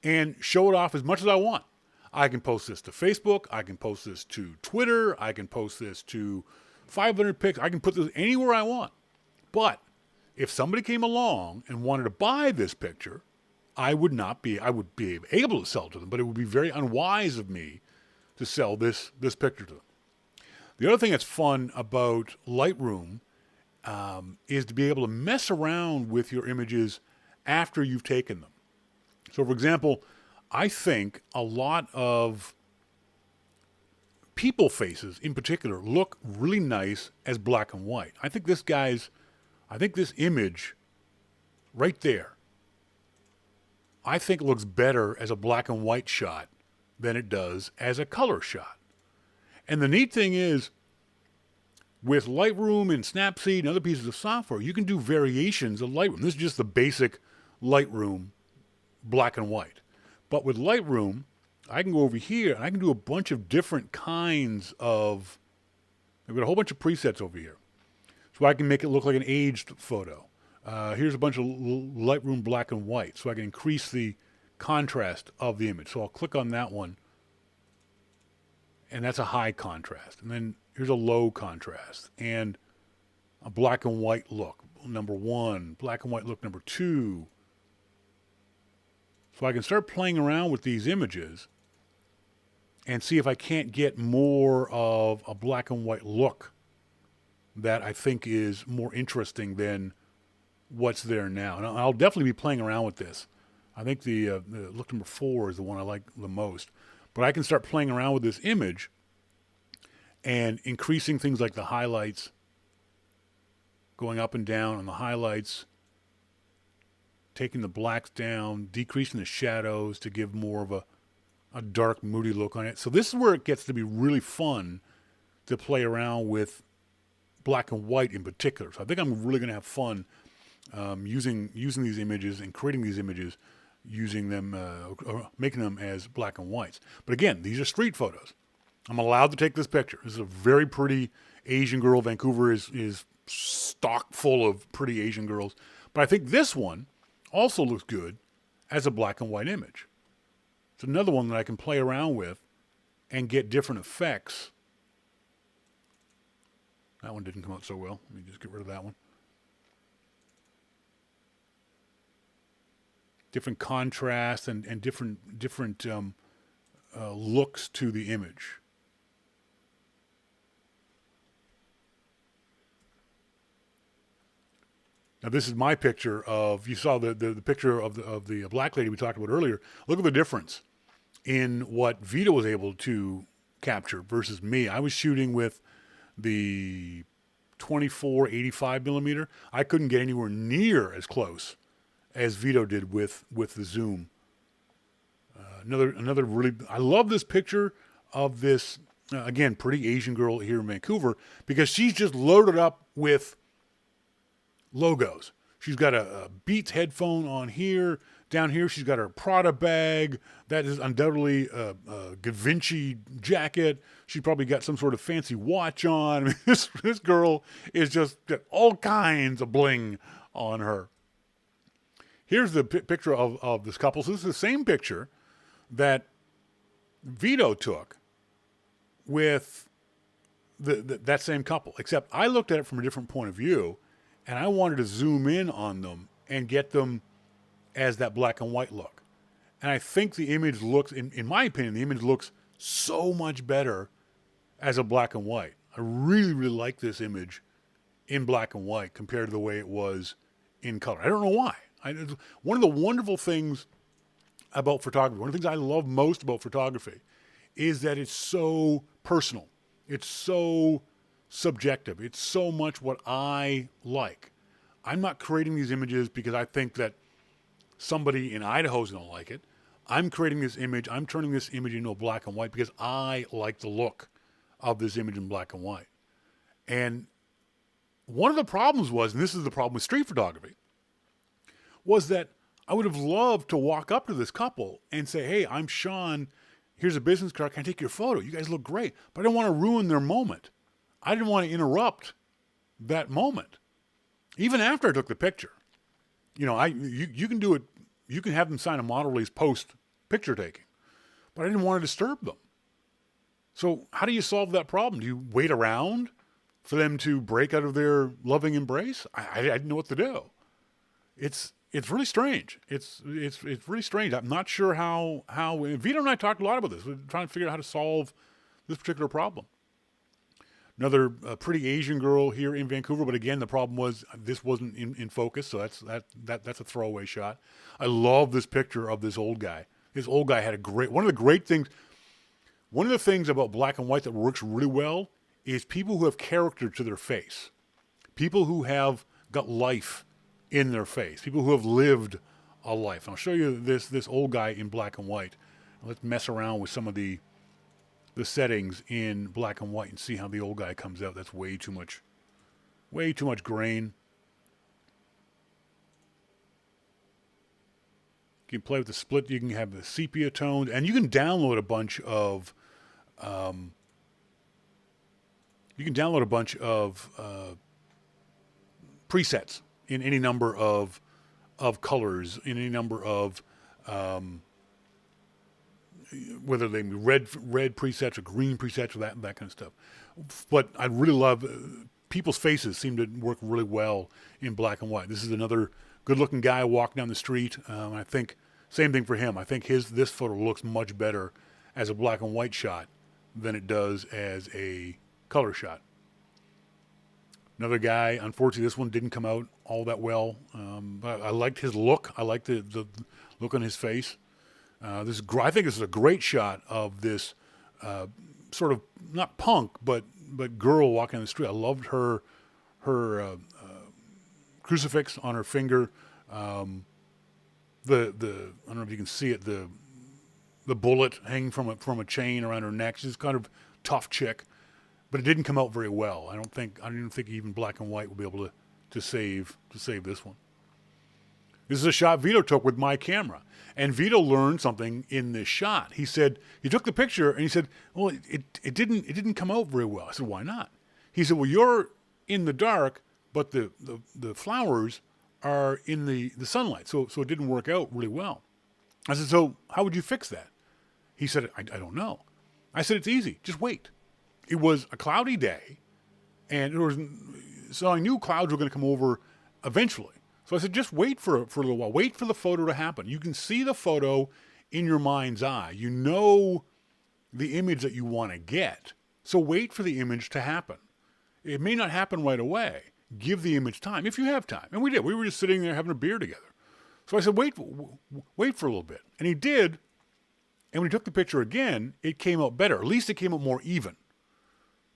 and show it off as much as I want. I can post this to Facebook. I can post this to Twitter. I can post this to 500 pics. I can put this anywhere I want. But if somebody came along and wanted to buy this picture, I would be able to sell it to them, but it would be very unwise of me to sell this picture to them. The other thing that's fun about Lightroom is to be able to mess around with your images after you've taken them. So, for example, I think a lot of people faces in particular look really nice as black and white. I think this image right there, I think looks better as a black and white shot than it does as a color shot. And the neat thing is, with Lightroom and Snapseed and other pieces of software, you can do variations of Lightroom. This is just the basic Lightroom black and white. But with Lightroom, I can go over here and I can do a bunch of different kinds of, I've got a whole bunch of presets over here. So I can make it look like an aged photo. Here's a bunch of Lightroom black and white, so I can increase the contrast of the image. So I'll click on that one, and that's a high contrast. And then here's a low contrast, and a black and white look, number 1, black and white look number 2. So I can start playing around with these images and see if I can't get more of a black and white look that I think is more interesting than what's there now. And I'll definitely be playing around with this. I think the look number 4 is the one I like the most. But I can start playing around with this image and increasing things like the highlights, going up and down on the highlights, taking the blacks down, decreasing the shadows to give more of a dark, moody look on it. So this is where it gets to be really fun to play around with black and white in particular. So I think I'm really going to have fun using these images and creating these images, using them, or making them as black and whites. But again, these are street photos. I'm allowed to take this picture. This is a very pretty Asian girl. Vancouver is stock full of pretty Asian girls. But I think this one also looks good as a black and white image. It's another one that I can play around with and get different effects. That one didn't come out so well. Let me just get rid of that one. Different contrast and different looks to the image. Now this is my picture of, you saw the picture of the black lady we talked about earlier. Look at the difference in what Vito was able to capture versus me. I was shooting with the 24-85 millimeter. I couldn't get anywhere near as close as Vito did with the zoom. Another really, I love this picture of this, again, pretty Asian girl here in Vancouver, because she's just loaded up with logos. She's got a Beats headphone on here. Down here, she's got her Prada bag. That is undoubtedly a Givenchy jacket. She probably got some sort of fancy watch on. I mean, this girl is just got all kinds of bling on her. Here's the picture of this couple. So this is the same picture that Vito took with that same couple, except I looked at it from a different point of view, and I wanted to zoom in on them and get them as that black and white look. And I think the image looks, in my opinion, the image looks so much better as a black and white. I really, really like this image in black and white compared to the way it was in color. I don't know why. One of the wonderful things about photography, one of the things I love most about photography, is that it's so personal. It's so subjective. It's so much what I like. I'm not creating these images because I think that somebody in Idaho is going to like it. I'm creating this image. I'm turning this image into a black and white because I like the look of this image in black and white. And one of the problems was, and this is the problem with street photography, was that I would have loved to walk up to this couple and say, hey, I'm Shawn. Here's a business card. Can I take your photo? You guys look great. But I didn't want to ruin their moment. I didn't want to interrupt that moment. Even after I took the picture. You know, you can do it. You can have them sign a model release post picture taking. But I didn't want to disturb them. So how do you solve that problem? Do you wait around for them to break out of their loving embrace? I didn't know what to do. It's really strange. It's really strange. I'm not sure how Vito and I talked a lot about this. We're trying to figure out how to solve this particular problem. Another pretty Asian girl here in Vancouver, but again, the problem was this wasn't in focus, so that's a throwaway shot. I love this picture of this old guy. This old guy had one of the things about black and white that works really well is people who have character to their face. People who have got life in their face. People who have lived a life. And I'll show you this old guy in black and white. Let's mess around with some of the settings in black and white and see how the old guy comes out. That's way too much grain. You can play with the split. You can have the sepia tones, and you can download a bunch of presets in any number of colors, in any number of whether they be red presets or green presets or that kind of stuff. But I really love people's faces seem to work really well in black and white. This is another good-looking guy walking down the street. I think same thing for him. I think this photo looks much better as a black and white shot than it does as a color shot. Another guy, unfortunately, this one didn't come out all that well. But I liked his look. I liked the look on his face. I think this is a great shot of this sort of not punk, but girl walking on the street. I loved her crucifix on her finger. I don't know if you can see it. The bullet hanging from a chain around her neck. She's kind of tough chick, but it didn't come out very well. I don't think even black and white will be able to save this one. This is a shot Vito took with my camera. And Vito learned something in this shot. He said, he took the picture and he said, well, it didn't come out very well. I said, why not? He said, well, you're in the dark, but the flowers are in the sunlight. So it didn't work out really well. I said, so how would you fix that? He said, I don't know. I said, it's easy. Just wait. It was a cloudy day, so I knew clouds were going to come over eventually. So I said, just wait for a little while. Wait for the photo to happen. You can see the photo in your mind's eye. You know the image that you want to get. So wait for the image to happen. It may not happen right away. Give the image time, if you have time. And we did. We were just sitting there having a beer together. So I said, wait for a little bit. And he did. And when he took the picture again, it came out better. At least it came out more even.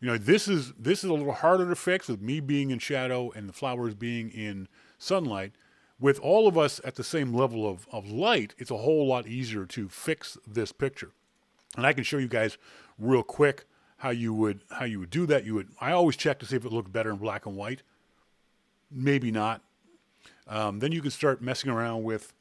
You know, this is a little harder to fix with me being in shadow and the flowers being in sunlight. With all of us at the same level of light, it's a whole lot easier to fix this picture. And I can show you guys real quick how you would do that. I always check to see if it looked better in black and white. Maybe not. Then you can start messing around with,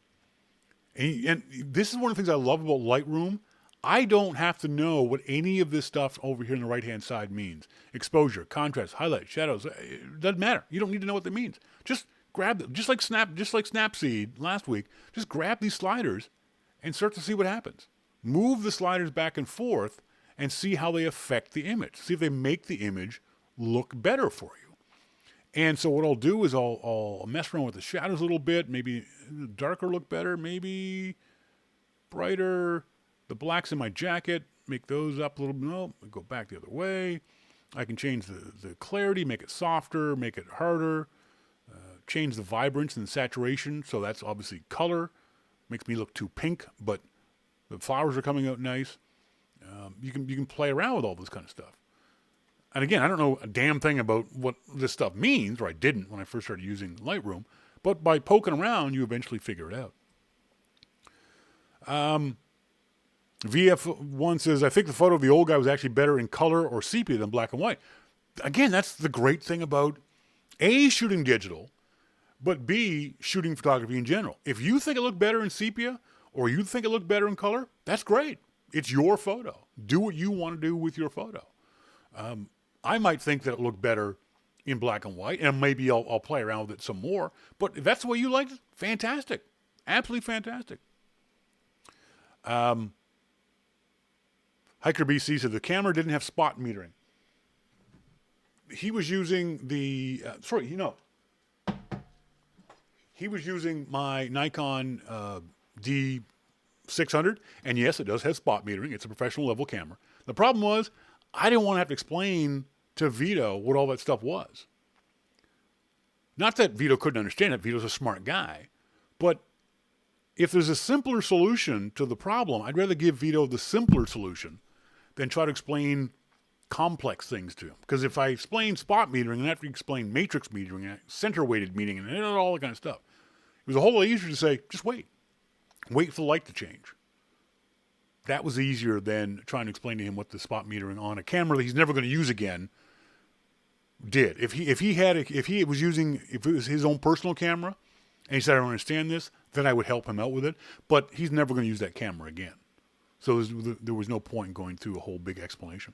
and this is one of the things I love about Lightroom. I don't have to know what any of this stuff over here on the right-hand side means. Exposure, contrast, highlight, shadows. It doesn't matter. You don't need to know what that means. Just grab them, just like Snapseed last week. Just grab these sliders and start to see what happens. Move the sliders back and forth and see how they affect the image. See if they make the image look better for you. And so what I'll do is I'll mess around with the shadows a little bit. Maybe darker look better. Maybe brighter. The blacks in my jacket, make those up a little bit. No, go back the other way. I can change the clarity, make it softer, make it harder. Change the vibrance and the saturation. So that's obviously color. Makes me look too pink, but the flowers are coming out nice. You can play around with all this kind of stuff. And again, I don't know a damn thing about what this stuff means, or I didn't when I first started using Lightroom. But by poking around, you eventually figure it out. VF1 says, I think the photo of the old guy was actually better in color or sepia than black and white. Again, that's the great thing about A, shooting digital, but B, shooting photography in general. If you think it looked better in sepia or you think it looked better in color, that's great. It's your photo. Do what you want to do with your photo. I might think that it looked better in black and white, and maybe I'll play around with it some more. But if that's the way you like it, fantastic. Absolutely fantastic. Hiker BC said the camera didn't have spot metering. He was using he was using my Nikon D600, and yes, it does have spot metering. It's a professional level camera. The problem was I didn't want to have to explain to Vito what all that stuff was. Not that Vito couldn't understand it. Vito's a smart guy. But if there's a simpler solution to the problem, I'd rather give Vito the simpler solution than try to explain complex things to him. Because if I explain spot metering and I have to explain matrix metering and center-weighted metering and all that kind of stuff, it was a whole lot easier to say, just wait. Wait for the light to change. That was easier than trying to explain to him what the spot metering on a camera that he's never going to use again did. If it was his own personal camera and he said, I don't understand this, then I would help him out with it. But he's never going to use that camera again. So there was no point in going through a whole big explanation.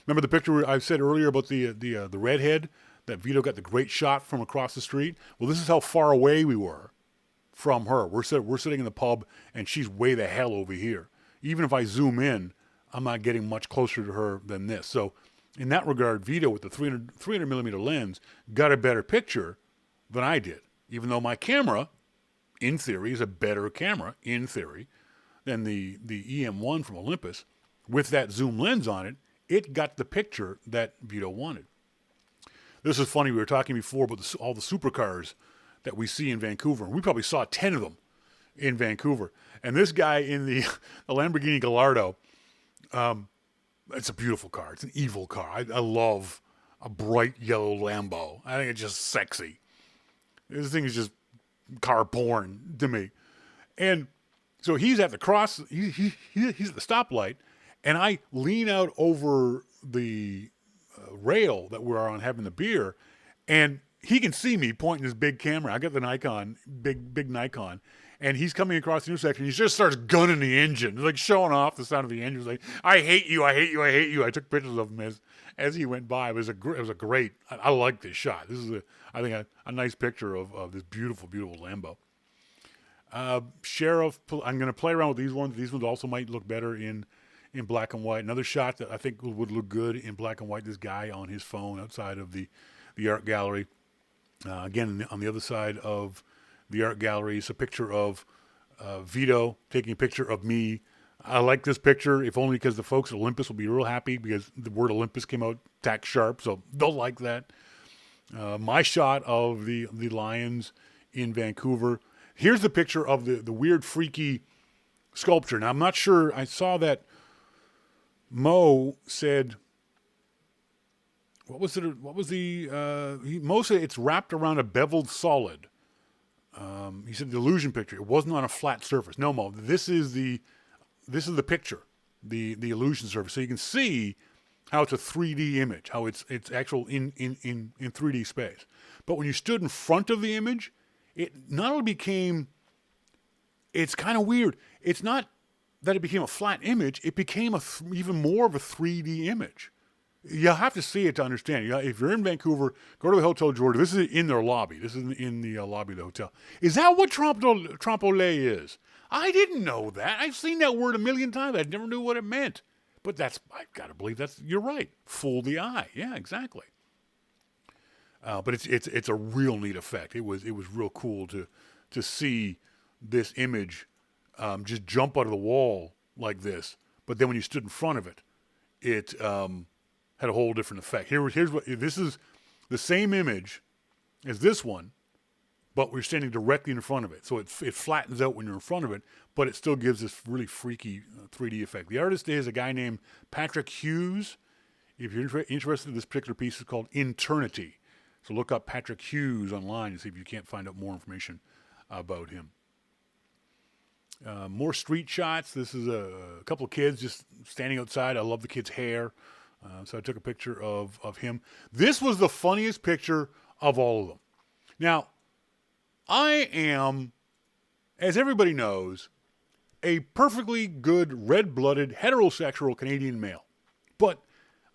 Remember the picture I said earlier about the redhead that Vito got the great shot from across the street? Well, this is how far away we were from her. We're sitting in the pub and she's way the hell over here. Even if I zoom in, I'm not getting much closer to her than this. So in that regard, Vito with the 300 millimeter lens got a better picture than I did. Even though my camera, in theory, is a better camera, in theory, than the EM1 from Olympus. With that zoom lens on it, it got the picture that Vito wanted. This is funny. We were talking before about all the supercars that we see in Vancouver. We probably saw 10 of them in Vancouver. And this guy in the Lamborghini Gallardo, it's a beautiful car. It's an evil car. I love a bright yellow Lambo. I think it's just sexy. This thing is just car porn to me. And so he's at the he's at the stoplight, and I lean out over the rail that we're on having the beer, and he can see me pointing his big camera. I got the Nikon, big Nikon, and he's coming across the intersection. He just starts gunning the engine, like showing off the sound of the engine. He's like, I hate you, I hate you, I hate you. I took pictures of him as he went by. It was a great. I like this shot. This is I think a nice picture of this beautiful Lambo. Sheriff, I'm going to play around with these ones. These ones also might look better in black and white. Another shot that I think would look good in black and white, this guy on his phone outside of the art gallery. Again, on the other side of the art gallery is a picture of Vito taking a picture of me. I like this picture, if only because the folks at Olympus will be real happy because the word Olympus came out tack sharp, so they'll like that. My shot of the Lions in Vancouver. Here's the picture of the weird, freaky sculpture. Now, I'm not sure. I saw that Mo said, Mo said it's wrapped around a beveled solid. He said the illusion picture. It wasn't on a flat surface. No, Mo, this is the picture, the illusion surface. So you can see how it's a 3D image, how it's actual in 3D space. But when you stood in front of the image, it not only became, it's kind of weird. It's not that it became a flat image. It became even more of a 3D image. You have to see it to understand. If you're in Vancouver, go to the Hotel Georgia. This is in their lobby. This is in the lobby of the hotel. Is that what trompe-l'oeil is? I didn't know that. I've seen that word a million times. I never knew what it meant. But I've got to believe you're right. Fool the eye. Yeah, exactly. But it's a real neat effect. It was real cool to see this image just jump out of the wall like this. But then when you stood in front of it, it had a whole different effect. Here's what this is: the same image as this one, but we're standing directly in front of it. So it flattens out when you're in front of it, but it still gives this really freaky 3D effect. The artist is a guy named Patrick Hughes. If you're interested, this particular piece is called Internity. So look up Patrick Hughes online and see if you can't find out more information about him. More street shots. This is a couple of kids just standing outside. I love the kid's hair. So I took a picture of him. This was the funniest picture of all of them. Now, I am, as everybody knows, a perfectly good red-blooded heterosexual Canadian male. But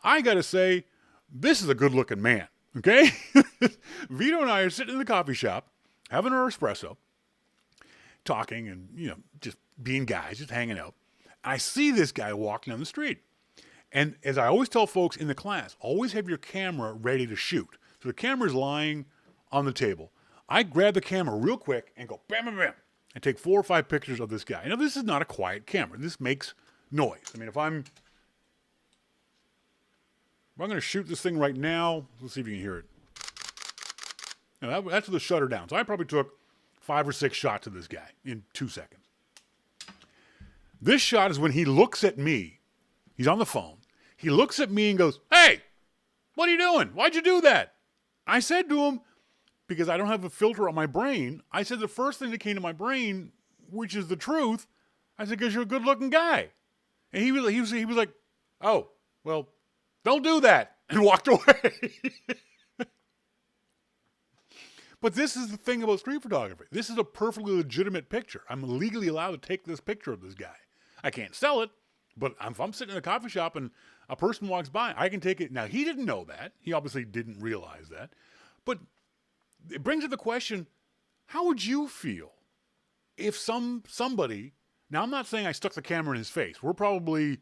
I got to say, this is a good-looking man. Okay? Vito and I are sitting in the coffee shop, having our espresso, talking and, just being guys, just hanging out. I see this guy walking down the street. And as I always tell folks in the class, always have your camera ready to shoot. So the camera's lying on the table. I grab the camera real quick and go bam, bam, bam, and take 4 or 5 pictures of this guy. Now, this is not a quiet camera. This makes noise. I mean, if I'm I'm going to shoot this thing right now. Let's see if you can hear it. Now that's with the shutter down. So I probably took 5 or 6 shots of this guy in 2 seconds. This shot is when he looks at me. He's on the phone. He looks at me and goes, "Hey, what are you doing? Why'd you do that?" I said to him, because I don't have a filter on my brain, I said the first thing that came to my brain, which is the truth, I said, because you're a good-looking guy. And he was like, "Oh, well, don't do that," and walked away. But this is the thing about street photography. This is a perfectly legitimate picture. I'm legally allowed to take this picture of this guy. I can't sell it, but if I'm sitting in a coffee shop and a person walks by, I can take it. Now, he didn't know that. He obviously didn't realize that. But it brings up the question, how would you feel if somebody, now I'm not saying I stuck the camera in his face. We're probably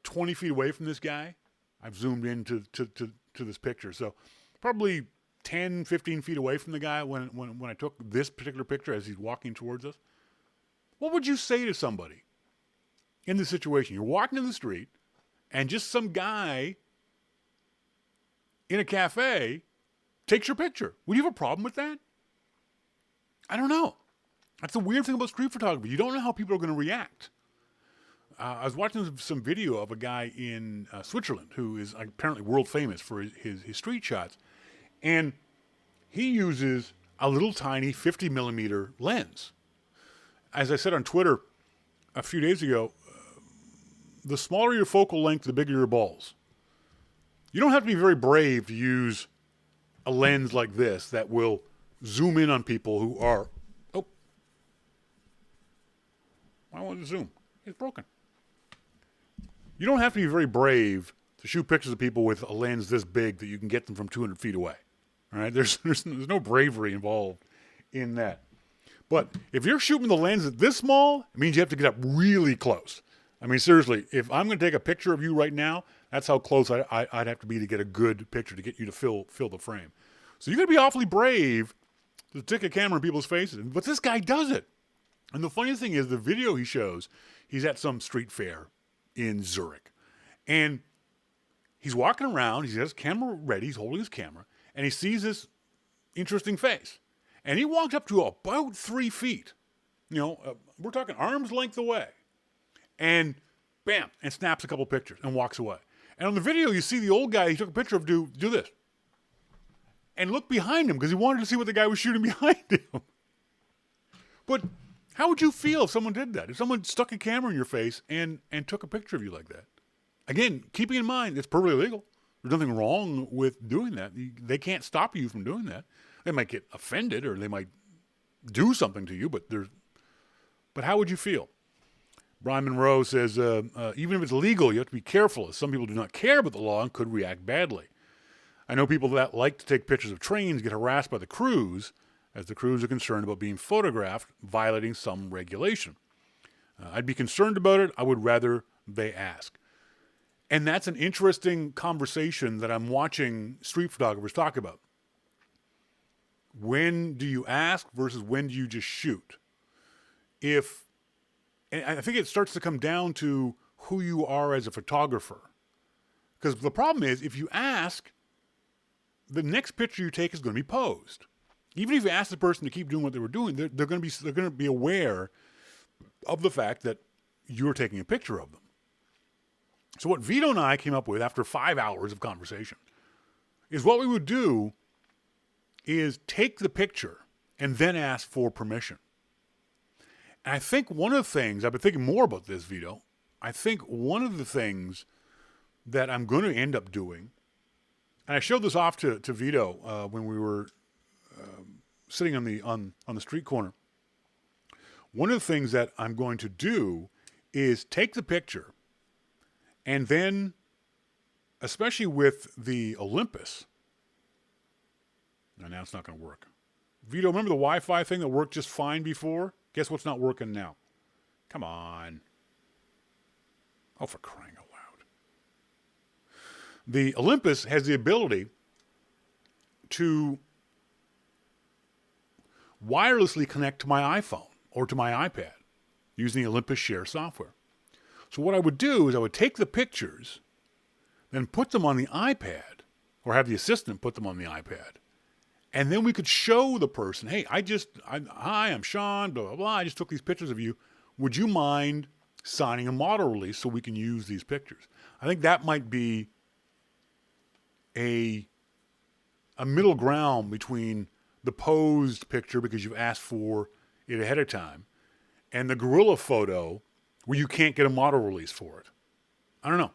20 feet away from this guy. I've zoomed into to this picture. So probably 10, 15 feet away from the guy when I took this particular picture as he's walking towards us. What would you say to somebody in this situation? You're walking in the street and just some guy in a cafe takes your picture. Would you have a problem with that? I don't know. That's the weird thing about street photography. You don't know how people are going to react. I was watching some video of a guy in Switzerland who is apparently world famous for his street shots. And he uses a little tiny 50 millimeter lens. As I said on Twitter a few days ago, the smaller your focal length, the bigger your balls. You don't have to be very brave to use a lens like this that will zoom in on people who are, oh, I want to zoom. It's broken. You don't have to be very brave to shoot pictures of people with a lens this big that you can get them from 200 feet away. All right, there's no bravery involved in that. But if you're shooting the lens at this small, it means you have to get up really close. I mean, seriously, if I'm going to take a picture of you right now, that's how close I'd have to be to get a good picture, to get you to fill the frame. So you're going to be awfully brave to stick a camera in people's faces. But this guy does it. And the funniest thing is the video he shows, he's at some street fair in Zurich. And he's walking around, he's got his camera ready, he's holding his camera, and he sees this interesting face. And he walked up to about 3 feet. We're talking arm's length away. And bam, and snaps a couple pictures and walks away. And on the video, you see the old guy he took a picture of do this. And look behind him because he wanted to see what the guy was shooting behind him. But how would you feel if someone did that? If someone stuck a camera in your face and took a picture of you like that? Again, keeping in mind, it's perfectly legal. There's nothing wrong with doing that. They can't stop you from doing that. They might get offended or they might do something to you, but how would you feel? Brian Monroe says, even if it's legal, you have to be careful, as some people do not care about the law and could react badly. I know people that like to take pictures of trains get harassed by the crews, as the crews are concerned about being photographed, violating some regulation. I'd be concerned about it. I would rather they ask. And that's an interesting conversation that I'm watching street photographers talk about. When do you ask versus when do you just shoot? And I think it starts to come down to who you are as a photographer. Because the problem is, if you ask, the next picture you take is going to be posed. Even if you ask the person to keep doing what they were doing, they're going to be aware of the fact that you're taking a picture of them. So what Vito and I came up with after 5 hours of conversation is what we would do is take the picture and then ask for permission. And I think one of the things, I've been thinking more about this, Vito, I think one of the things that I'm going to end up doing, and I showed this off to Vito when we were sitting on the street corner. One of the things that I'm going to do is take the picture and then, especially with the Olympus, now it's not going to work. Vito, remember the Wi-Fi thing that worked just fine before? Guess what's not working now? Come on. Oh, for crying out loud. The Olympus has the ability to wirelessly connect to my iPhone or to my iPad using the Olympus Share software. So what I would do is I would take the pictures, then put them on the iPad, or have the assistant put them on the iPad. And then we could show the person, hey, hi, I'm Shawn, blah, blah, blah. I just took these pictures of you. Would you mind signing a model release so we can use these pictures? I think that might be a middle ground between the posed picture because you've asked for it ahead of time and the gorilla photo where you can't get a model release for it. I don't know.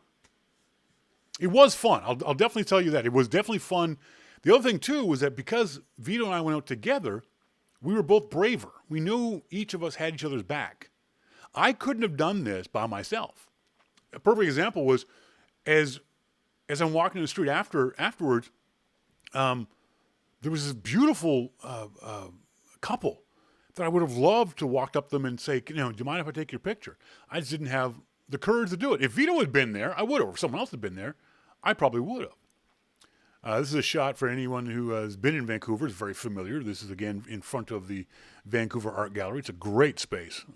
It was fun. I'll definitely tell you that. It was definitely fun. The other thing, too, was that because Vito and I went out together, we were both braver. We knew each of us had each other's back. I couldn't have done this by myself. A perfect example was as I'm walking in the street afterwards, there was this beautiful couple that I would have loved to walk up to them and say, do you mind if I take your picture? I just didn't have the courage to do it. If Vito had been there, I would have. Or if someone else had been there, I probably would have. This is a shot for anyone who has been in Vancouver. It's very familiar. This is, again, in front of the Vancouver Art Gallery. It's a great space.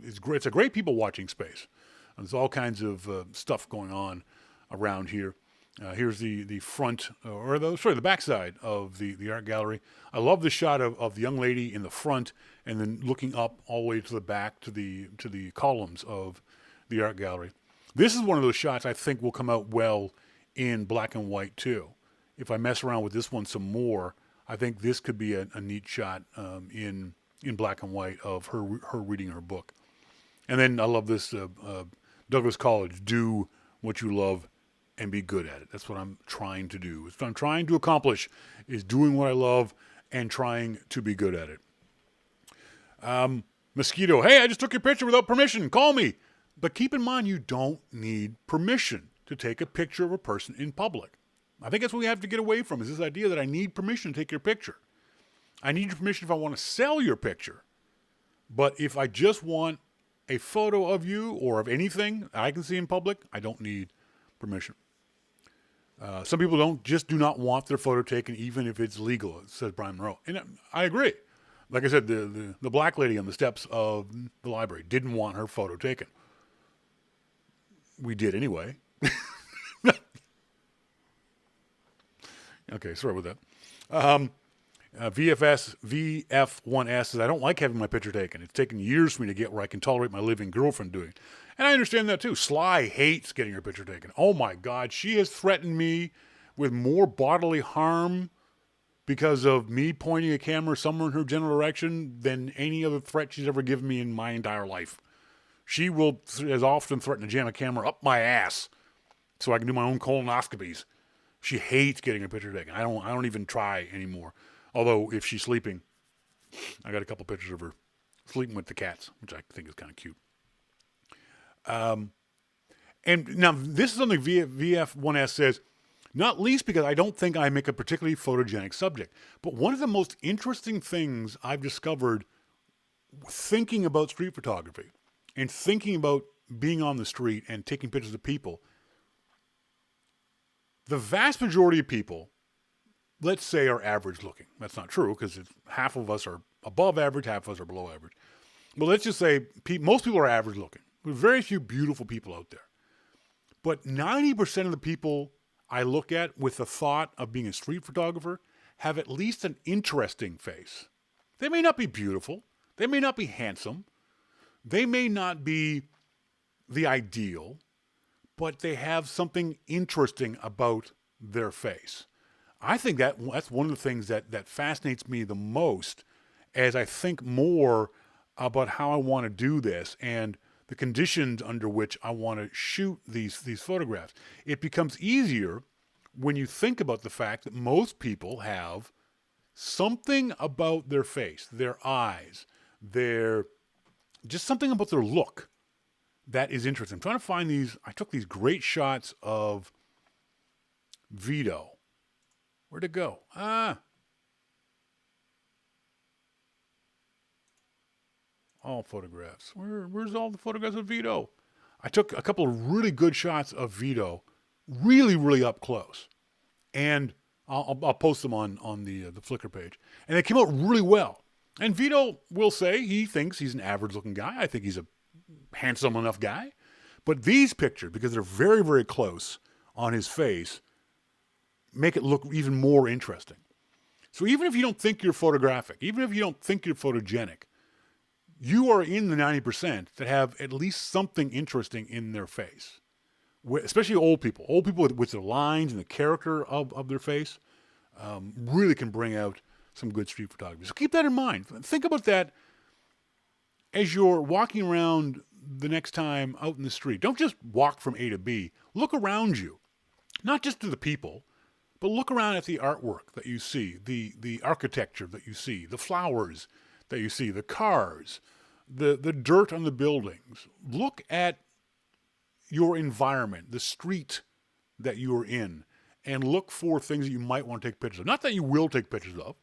It's great. It's a great people-watching space. There's all kinds of stuff going on around here. Here's the front, the backside of the art gallery. I love the shot of the young lady in the front and then looking up all the way to the back to the columns of the art gallery. This is one of those shots I think will come out well in black and white too. If I mess around with this one some more, I think this could be a neat shot in black and white of her reading her book. And then I love this Douglas College, do what you love and be good at it. That's what I'm trying to do. What I'm trying to accomplish is doing what I love and trying to be good at it. Mosquito, hey, I just took your picture without permission. Call me. But keep in mind, you don't need permission to take a picture of a person in public. I think that's what we have to get away from, is this idea that I need permission to take your picture. I need your permission if I want to sell your picture. But if I just want a photo of you or of anything I can see in public, I don't need permission. Some people do not want their photo taken, even if it's legal, says Brian Monroe. And I agree. Like I said, the black lady on the steps of the library didn't want her photo taken. We did anyway. Okay, sorry about that. VF1S says, I don't like having my picture taken. It's taken years for me to get where I can tolerate my living girlfriend doing it. And I understand that too. Sly hates getting her picture taken. Oh my God, she has threatened me with more bodily harm because of me pointing a camera somewhere in her general direction than any other threat she's ever given me in my entire life. She has often threatened to jam a camera up my ass so I can do my own colonoscopies. She hates getting her picture taken. I don't even try anymore. Although if she's sleeping, I got a couple pictures of her sleeping with the cats, which I think is kind of cute. And now this is something VF1S says, not least because I don't think I make a particularly photogenic subject. But one of the most interesting things I've discovered thinking about street photography and thinking about being on the street and taking pictures of people, the vast majority of people, let's say, are average looking. That's not true because half of us are above average, half of us are below average. But let's just say most people are average looking. There's very few beautiful people out there. But 90% of the people I look at with the thought of being a street photographer have at least an interesting face. They may not be beautiful. They may not be handsome. They may not be the ideal, but they have something interesting about their face. I think that's one of the things that fascinates me the most as I think more about how I want to do this and the conditions under which I want to shoot these photographs. It becomes easier when you think about the fact that most people have something about their face, their eyes, just something about their look that is interesting. I'm trying to find these. I took these great shots of Vito. Where'd it go? All photographs. Where's all the photographs of Vito? I took a couple of really good shots of Vito, really, really up close. And I'll post them on the Flickr page. And they came out really well. And Vito will say he thinks he's an average-looking guy. I think he's a handsome enough guy. But these pictures, because they're very, very close, on his face make it look even more interesting. So even if you don't think you're photographic, even if you don't think you're photogenic, you are in the 90% that have at least something interesting in their face. Especially old people. Old people with the lines and the character of their face really can bring out some good street photography. So keep that in mind. Think about that as you're walking around the next time out in the street. Don't just walk from A to B. Look around you. Not just to the people, but look around at the artwork that you see, the architecture that you see, the flowers that you see, the cars, the dirt on the buildings. Look at your environment, the street that you're in, and look for things that you might want to take pictures of. Not that you will take pictures of,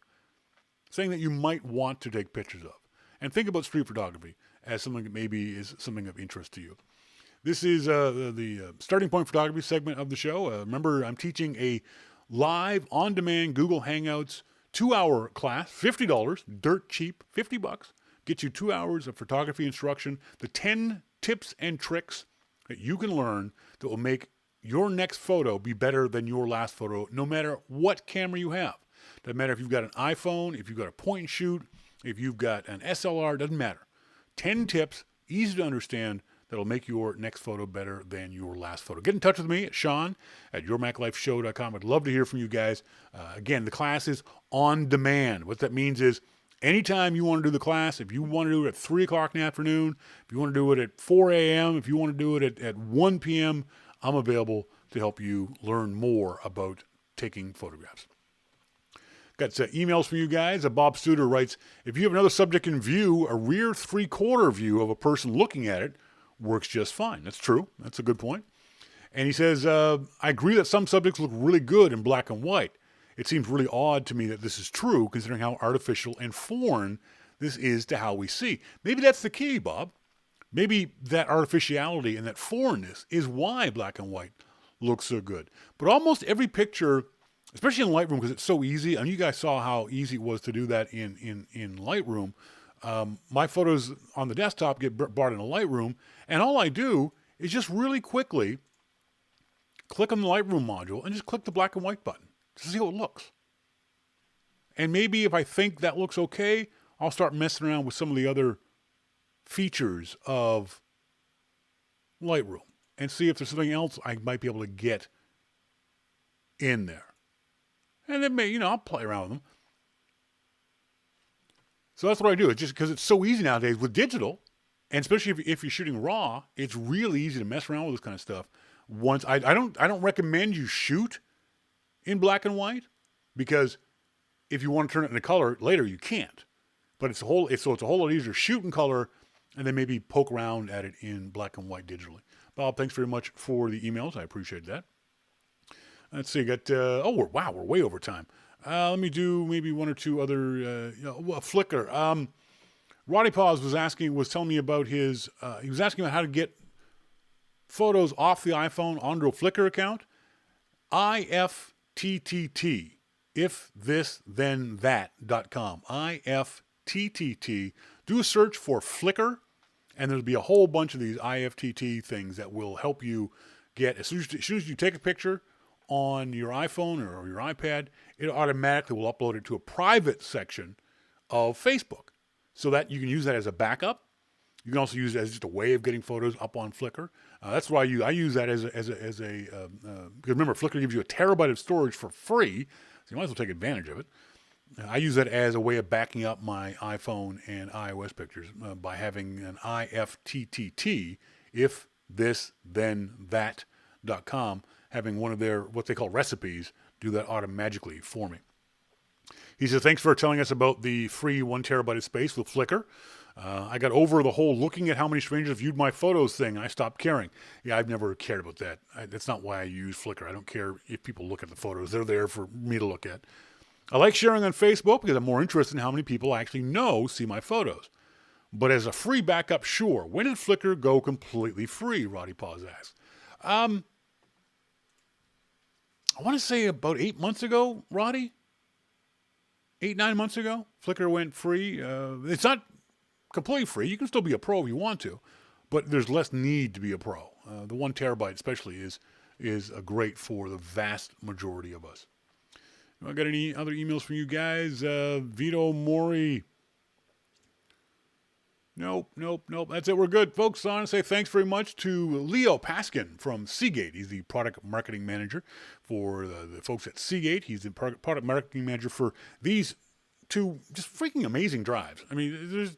saying that you might want to take pictures of. And think about street photography as something that maybe is something of interest to you. This is the Starting Point Photography segment of the show. Remember, I'm teaching a live, on-demand Google Hangouts 2-hour class, $50, dirt cheap, $50. Get you 2 hours of photography instruction, the 10 tips and tricks that you can learn that will make your next photo be better than your last photo, no matter what camera you have. Doesn't matter if you've got an iPhone, if you've got a point and shoot, if you've got an SLR, doesn't matter. 10 tips, easy to understand, that'll make your next photo better than your last photo. Get in touch with me at Shawn at yourmaclifeshow.com. I'd love to hear from you guys. Again, the class is on demand. What that means is anytime you want to do the class, if you want to do it at 3 o'clock in the afternoon, if you want to do it at 4 a.m., if you want to do it at 1 p.m., I'm available to help you learn more about taking photographs. Got emails from you guys. Bob Studer writes, if you have another subject in view, a rear 3/4 view of a person looking at it works just fine. That's true. That's a good point. And he says, I agree that some subjects look really good in black and white. It seems really odd to me that this is true, considering how artificial and foreign this is to how we see. Maybe that's the key, Bob. Maybe that artificiality and that foreignness is why black and white looks so good. But almost every picture, especially in Lightroom, because it's so easy, and you guys saw how easy it was to do that in Lightroom. My photos on the desktop get brought into Lightroom, and all I do is just really quickly click on the Lightroom module and just click the black and white button to see how it looks. And maybe if I think that looks okay, I'll start messing around with some of the other features of Lightroom and see if there's something else I might be able to get in there. And then I'll play around with them. So that's what I do. It's just because it's so easy nowadays with digital, and especially if you're shooting raw, it's really easy to mess around with this kind of stuff. I don't recommend you shoot in black and white, because if you want to turn it into color later, you can't. But it's a whole lot easier to shoot in color and then maybe poke around at it in black and white digitally. Bob, thanks very much for the emails. I appreciate that. Let's see. Got we're way over time. Let me do maybe one or two other Flickr. Roddy Paws was telling me about his. He was asking about how to get photos off the iPhone onto a Flickr account. IFTTT. If this then that.com. IFTTT. Do a search for Flickr, and there'll be a whole bunch of these IFTT things that will help you get, as soon as you take a picture on your iPhone or your iPad, it automatically will upload it to a private section of Facebook, so that you can use that as a backup. You can also use it as just a way of getting photos up on Flickr. That's why I use that as a because remember, Flickr gives you a terabyte of storage for free, so you might as well take advantage of it. I use that as a way of backing up my iPhone and iOS pictures by having an IFTTT, if this then that.com, having one of their, what they call recipes, do that automatically for me. He says, thanks for telling us about the free 1 terabyte of space with Flickr. I got over the whole looking at how many strangers viewed my photos thing, and I stopped caring. Yeah, I've never cared about that. That's not why I use Flickr. I don't care if people look at the photos. They're there for me to look at. I like sharing on Facebook because I'm more interested in how many people I actually know see my photos. But as a free backup, sure. When did Flickr go completely free? Roddy Paws asks. I want to say about 8 months ago, Roddy. 8-9 months ago, Flickr went free. It's not completely free. You can still be a pro if you want to, but there's less need to be a pro. The 1 terabyte especially is is great for the vast majority of us. I got any other emails from you guys? Vito Mori. Nope. That's it. We're good, folks. I want to say thanks very much to Leo Paskin from Seagate. He's the product marketing manager for the folks at Seagate. He's the product marketing manager for these two just freaking amazing drives. I mean, there's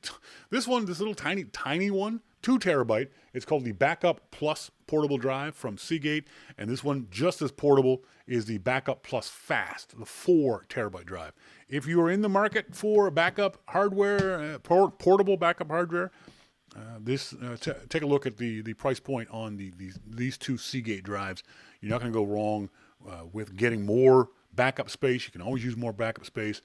this little tiny one, 2 terabyte. It's called the Backup Plus portable drive from Seagate, and this one, just as portable, is the Backup Plus Fast, the 4 terabyte drive. If you are in the market for backup hardware, portable backup hardware, take a look at the price point on these 2 Seagate drives. You're not going to go wrong with getting more backup space. You can always use more backup space.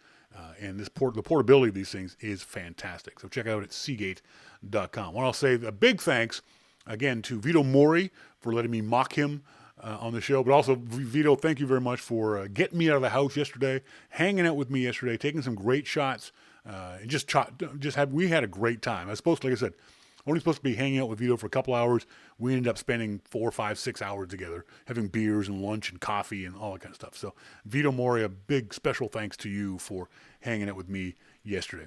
And the portability of these things is fantastic. So check it out at Seagate.com. I want to say a big thanks, again, to Vito Mori for letting me mock him on the show. But also, Vito, thank you very much for getting me out of the house yesterday, hanging out with me yesterday, taking some great shots. We had a great time. I was supposed to, like I said, only supposed to be hanging out with Vito for a couple hours. We ended up spending 4, 5, 6 hours together, having beers and lunch and coffee and all that kind of stuff. So, Vito Mori, a big special thanks to you for hanging out with me yesterday.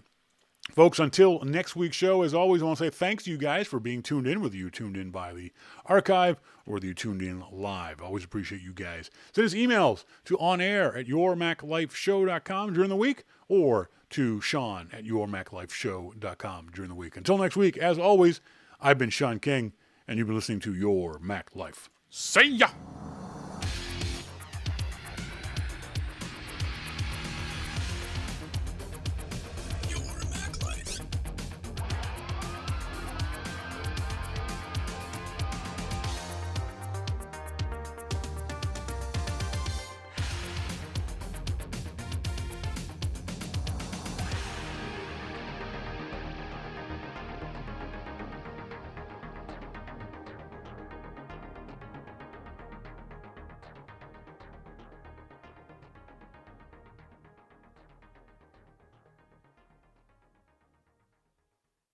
Folks, until next week's show, as always, I want to say thanks to you guys for being tuned in, whether you tuned in by the archive or whether you tuned in live. I always appreciate you guys. Send us emails to onair@yourmaclifeshow.com during the week or to Shawn at yourmaclifeshow.com during the week. Until next week, as always, I've been Shawn King, and you've been listening to Your Mac Life. See ya!